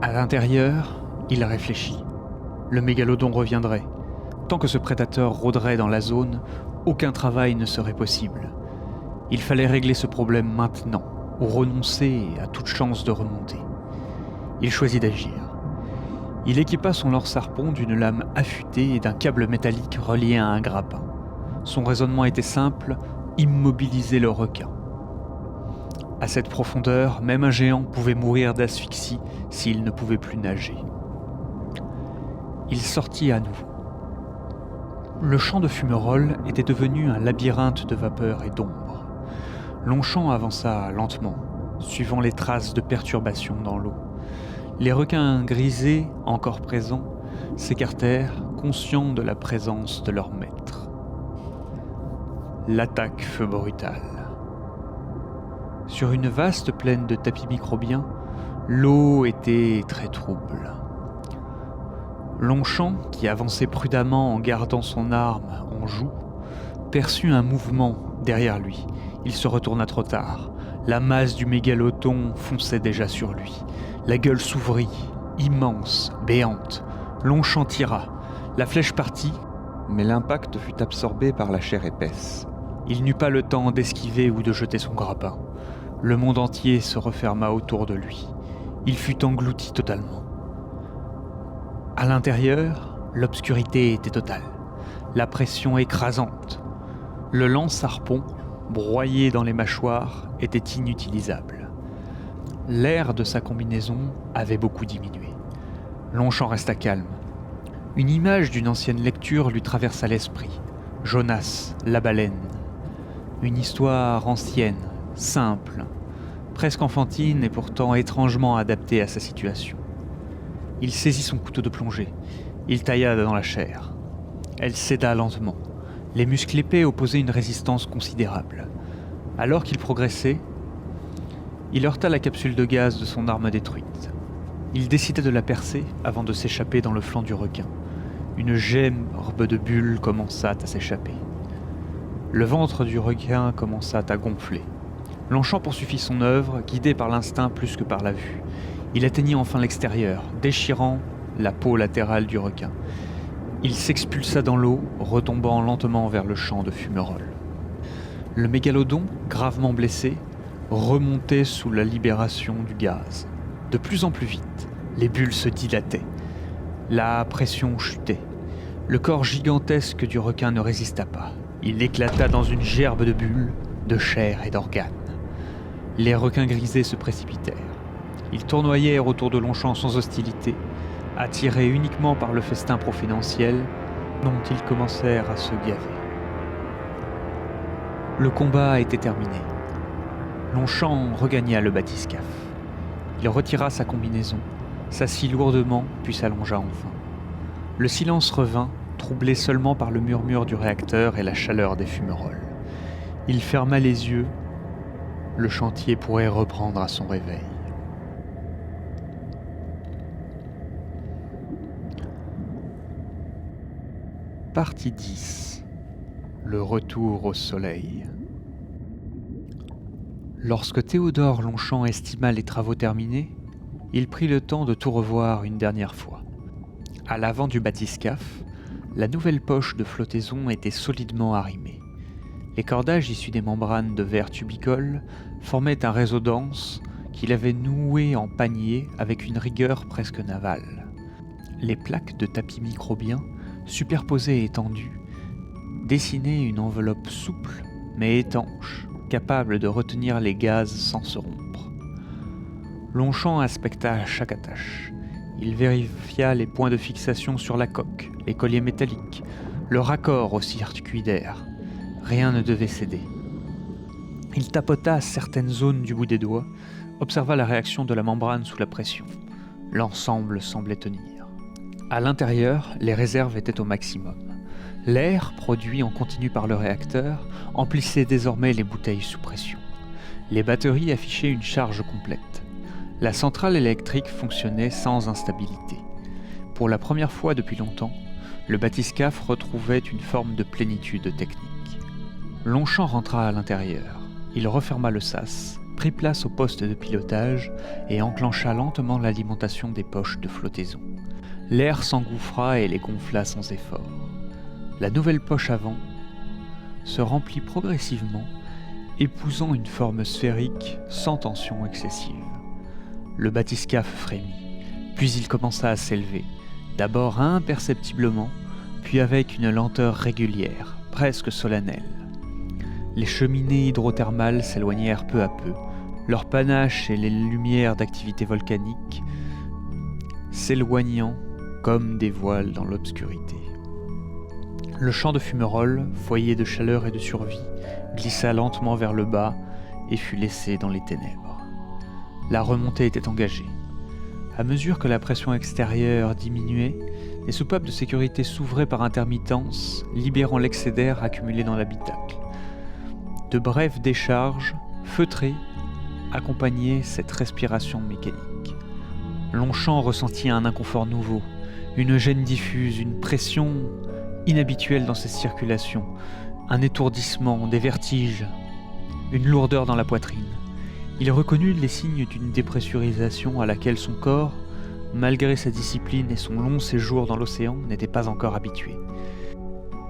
À l'intérieur, il réfléchit. Le mégalodon reviendrait. Tant que ce prédateur rôderait dans la zone, aucun travail ne serait possible. Il fallait régler ce problème maintenant, ou renoncer à toute chance de remonter. Il choisit d'agir. Il équipa son lance-harpon d'une lame affûtée et d'un câble métallique relié à un grappin. Son raisonnement était simple, immobiliser le requin. À cette profondeur, même un géant pouvait mourir d'asphyxie s'il ne pouvait plus nager. Il sortit à nouveau. Le champ de fumerolles était devenu un labyrinthe de vapeur et d'ombre. Longchamp avança lentement, suivant les traces de perturbation dans l'eau. Les requins grisés, encore présents, s'écartèrent, conscients de la présence de leur maître. L'attaque fut brutale. Sur une vaste plaine de tapis microbiens, l'eau était très trouble. Longchamp, qui avançait prudemment en gardant son arme en joue, perçut un mouvement derrière lui. Il se retourna trop tard. La masse du mégalodon fonçait déjà sur lui. La gueule s'ouvrit, immense, béante. Longchamp tira. La flèche partit, mais l'impact fut absorbé par la chair épaisse. Il n'eut pas le temps d'esquiver ou de jeter son grappin. Le monde entier se referma autour de lui. Il fut englouti totalement. À l'intérieur, l'obscurité était totale. La pression écrasante. Le lance-harpon, broyé dans les mâchoires, était inutilisable. L'air de sa combinaison avait beaucoup diminué. Longchamp resta calme. Une image d'une ancienne lecture lui traversa l'esprit. Jonas, la baleine. Une histoire ancienne, simple, presque enfantine et pourtant étrangement adaptée à sa situation. Il saisit son couteau de plongée. Il tailla dans la chair. Elle céda lentement. Les muscles épais opposaient une résistance considérable. Alors qu'il progressait, il heurta la capsule de gaz de son arme détruite. Il décida de la percer avant de s'échapper dans le flanc du requin. Une gerbe de bulles commença à s'échapper. Le ventre du requin commença à gonfler. Longchamp poursuivit son œuvre, guidé par l'instinct plus que par la vue. Il atteignit enfin l'extérieur, déchirant la peau latérale du requin. Il s'expulsa dans l'eau, retombant lentement vers le champ de fumerolles. Le mégalodon, gravement blessé, remontait sous la libération du gaz. De plus en plus vite, les bulles se dilataient. La pression chutait. Le corps gigantesque du requin ne résista pas. Il éclata dans une gerbe de bulles, de chair et d'organes. Les requins grisés se précipitèrent. Ils tournoyèrent autour de Longchamp sans hostilité, attirés uniquement par le festin providentiel dont ils commencèrent à se gaver. Le combat était terminé. Longchamp regagna le bathyscaphe. Il retira sa combinaison, s'assit lourdement, puis s'allongea enfin. Le silence revint, troublé seulement par le murmure du réacteur et la chaleur des fumerolles. Il ferma les yeux. Le chantier pourrait reprendre à son réveil. Partie 10. Le retour au soleil. Lorsque Théodore Longchamp estima les travaux terminés, il prit le temps de tout revoir une dernière fois. À l'avant du bathyscaphe, la nouvelle poche de flottaison était solidement arrimée. Les cordages issus des membranes de verre tubicole formaient un réseau dense qu'il avait noué en panier avec une rigueur presque navale. Les plaques de tapis microbiens, superposées et tendues, dessinaient une enveloppe souple mais étanche, capable de retenir les gaz sans se rompre. Longchamp inspecta chaque attache. Il vérifia les points de fixation sur la coque, les colliers métalliques, le raccord au circuit d'air. Rien ne devait céder. Il tapota certaines zones du bout des doigts, observa la réaction de la membrane sous la pression. L'ensemble semblait tenir. À l'intérieur, les réserves étaient au maximum. L'air, produit en continu par le réacteur, emplissait désormais les bouteilles sous pression. Les batteries affichaient une charge complète. La centrale électrique fonctionnait sans instabilité. Pour la première fois depuis longtemps, le bathyscaphe retrouvait une forme de plénitude technique. Longchamp rentra à l'intérieur. Il referma le sas, prit place au poste de pilotage et enclencha lentement l'alimentation des poches de flottaison. L'air s'engouffra et les gonfla sans effort. La nouvelle poche avant se remplit progressivement, épousant une forme sphérique sans tension excessive. Le bathyscaphe frémit, puis il commença à s'élever, d'abord imperceptiblement, puis avec une lenteur régulière, presque solennelle. Les cheminées hydrothermales s'éloignèrent peu à peu, leur panache et les lumières d'activité volcanique s'éloignant comme des voiles dans l'obscurité. Le champ de fumerolles, foyer de chaleur et de survie, glissa lentement vers le bas et fut laissé dans les ténèbres. La remontée était engagée. À mesure que la pression extérieure diminuait, les soupapes de sécurité s'ouvraient par intermittence, libérant l'excès d'air accumulé dans l'habitacle. De brèves décharges, feutrées, accompagnaient cette respiration mécanique. Longchamp ressentit un inconfort nouveau, une gêne diffuse, une pression inhabituelle dans ses circulations, un étourdissement, des vertiges, une lourdeur dans la poitrine. Il reconnut les signes d'une dépressurisation à laquelle son corps, malgré sa discipline et son long séjour dans l'océan, n'était pas encore habitué.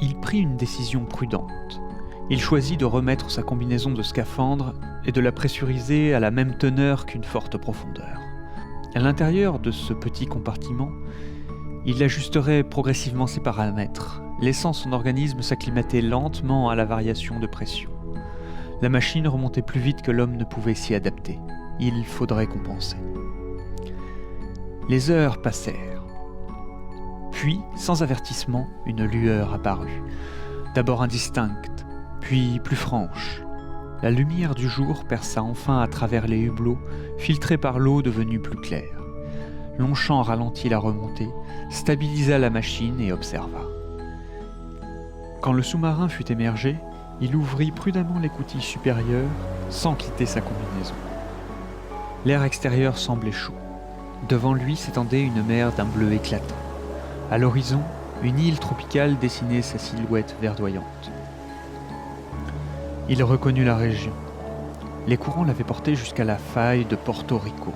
Il prit une décision prudente. Il choisit de remettre sa combinaison de scaphandre et de la pressuriser à la même teneur qu'une forte profondeur. À l'intérieur de ce petit compartiment, il ajusterait progressivement ses paramètres, laissant son organisme s'acclimater lentement à la variation de pression. La machine remontait plus vite que l'homme ne pouvait s'y adapter. Il faudrait compenser. Les heures passèrent. Puis, sans avertissement, une lueur apparut. D'abord indistincte, puis plus franche. La lumière du jour perça enfin à travers les hublots, filtrés par l'eau devenue plus claire. Longchamp ralentit la remontée, stabilisa la machine et observa. Quand le sous-marin fut émergé, il ouvrit prudemment l'écoutille supérieure sans quitter sa combinaison. L'air extérieur semblait chaud. Devant lui s'étendait une mer d'un bleu éclatant. À l'horizon, une île tropicale dessinait sa silhouette verdoyante. Il reconnut la région. Les courants l'avaient porté jusqu'à la faille de Porto Rico.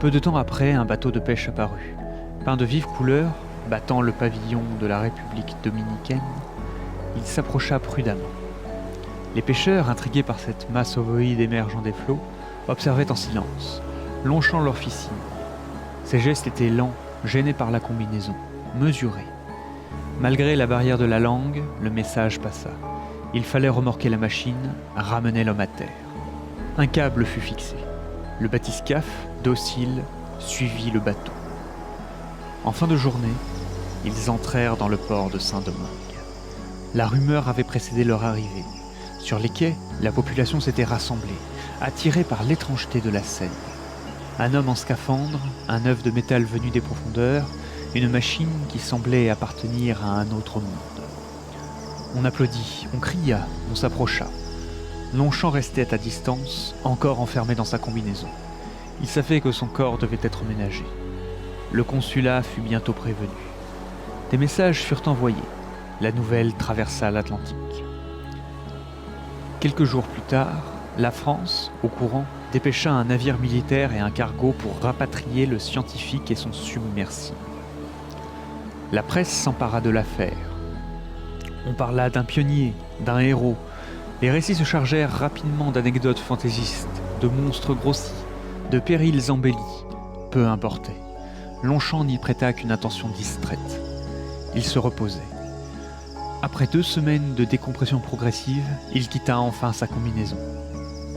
Peu de temps après, un bateau de pêche apparut. Peint de vives couleurs, battant le pavillon de la République dominicaine, il s'approcha prudemment. Les pêcheurs, intrigués par cette masse ovoïde émergeant des flots, observaient en silence. Longchamp leur fit signe. Ses gestes étaient lents, gênés par la combinaison, mesurés. Malgré la barrière de la langue, le message passa. Il fallait remorquer la machine, ramener l'homme à terre. Un câble fut fixé. Le bathyscaphe, docile, suivit le bateau. En fin de journée, ils entrèrent dans le port de Saint-Domingue. La rumeur avait précédé leur arrivée. Sur les quais, la population s'était rassemblée, attirée par l'étrangeté de la scène. Un homme en scaphandre, un œuf de métal venu des profondeurs, une machine qui semblait appartenir à un autre monde. On applaudit, on cria, on s'approcha. Longchamp restait à distance, encore enfermé dans sa combinaison. Il savait que son corps devait être ménagé. Le consulat fut bientôt prévenu. Des messages furent envoyés. La nouvelle traversa l'Atlantique. Quelques jours plus tard, la France, au courant, dépêcha un navire militaire et un cargo pour rapatrier le scientifique et son submersible. La presse s'empara de l'affaire. On parla d'un pionnier, d'un héros. Les récits se chargèrent rapidement d'anecdotes fantaisistes, de monstres grossis, de périls embellis. Peu importait. Longchamp n'y prêta qu'une attention distraite. Il se reposait. Après 2 semaines de décompression progressive, il quitta enfin sa combinaison.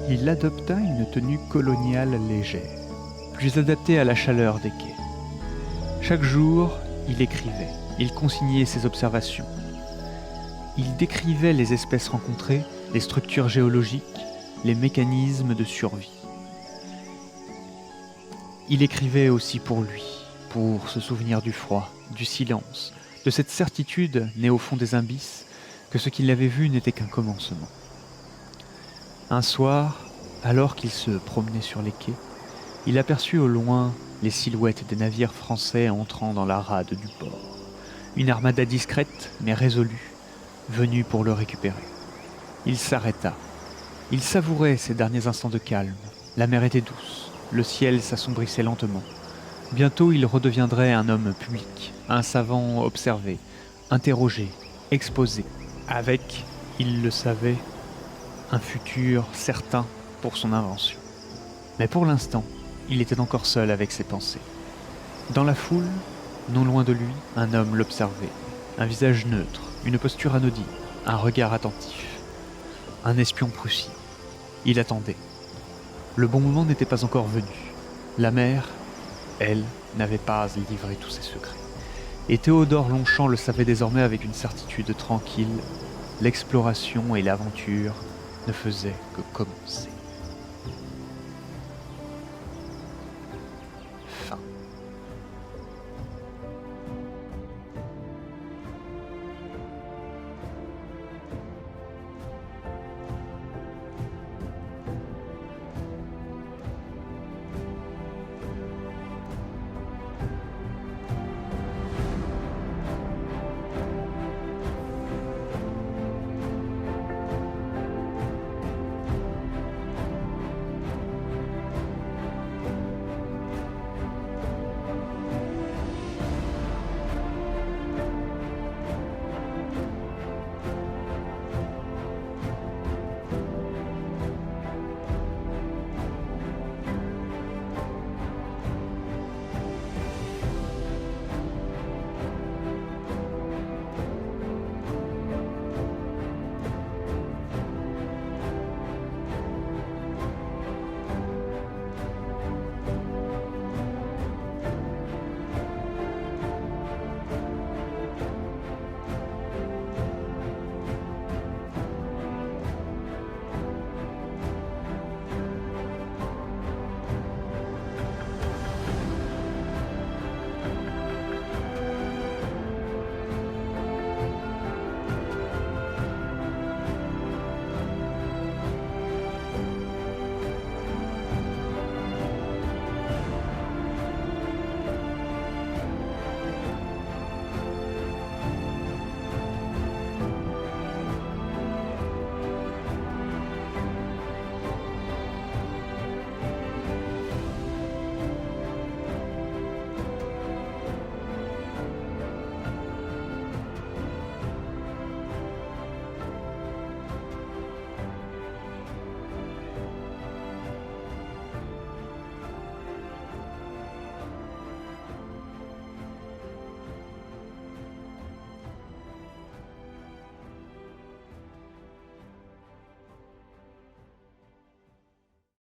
Il adopta une tenue coloniale légère, plus adaptée à la chaleur des quais. Chaque jour, il écrivait, il consignait ses observations. Il décrivait les espèces rencontrées, les structures géologiques, les mécanismes de survie. Il écrivait aussi pour lui, pour se souvenir du froid, du silence, de cette certitude née au fond des abysses que ce qu'il avait vu n'était qu'un commencement. Un soir, alors qu'il se promenait sur les quais, il aperçut au loin les silhouettes des navires français entrant dans la rade du port. Une armada discrète mais résolue, venue pour le récupérer. Il s'arrêta. Il savourait ces derniers instants de calme. La mer était douce, le ciel s'assombrissait lentement. Bientôt il redeviendrait un homme public, un savant observé, interrogé, exposé, avec, il le savait, un futur certain pour son invention. Mais pour l'instant, il était encore seul avec ses pensées. Dans la foule, non loin de lui, un homme l'observait, un visage neutre, une posture anodine, un regard attentif. Un espion prussien. Il attendait. Le bon moment n'était pas encore venu. La mer, elle, n'avait pas livré tous ses secrets. Et Théodore Longchamp le savait désormais avec une certitude tranquille, l'exploration et l'aventure ne faisaient que commencer.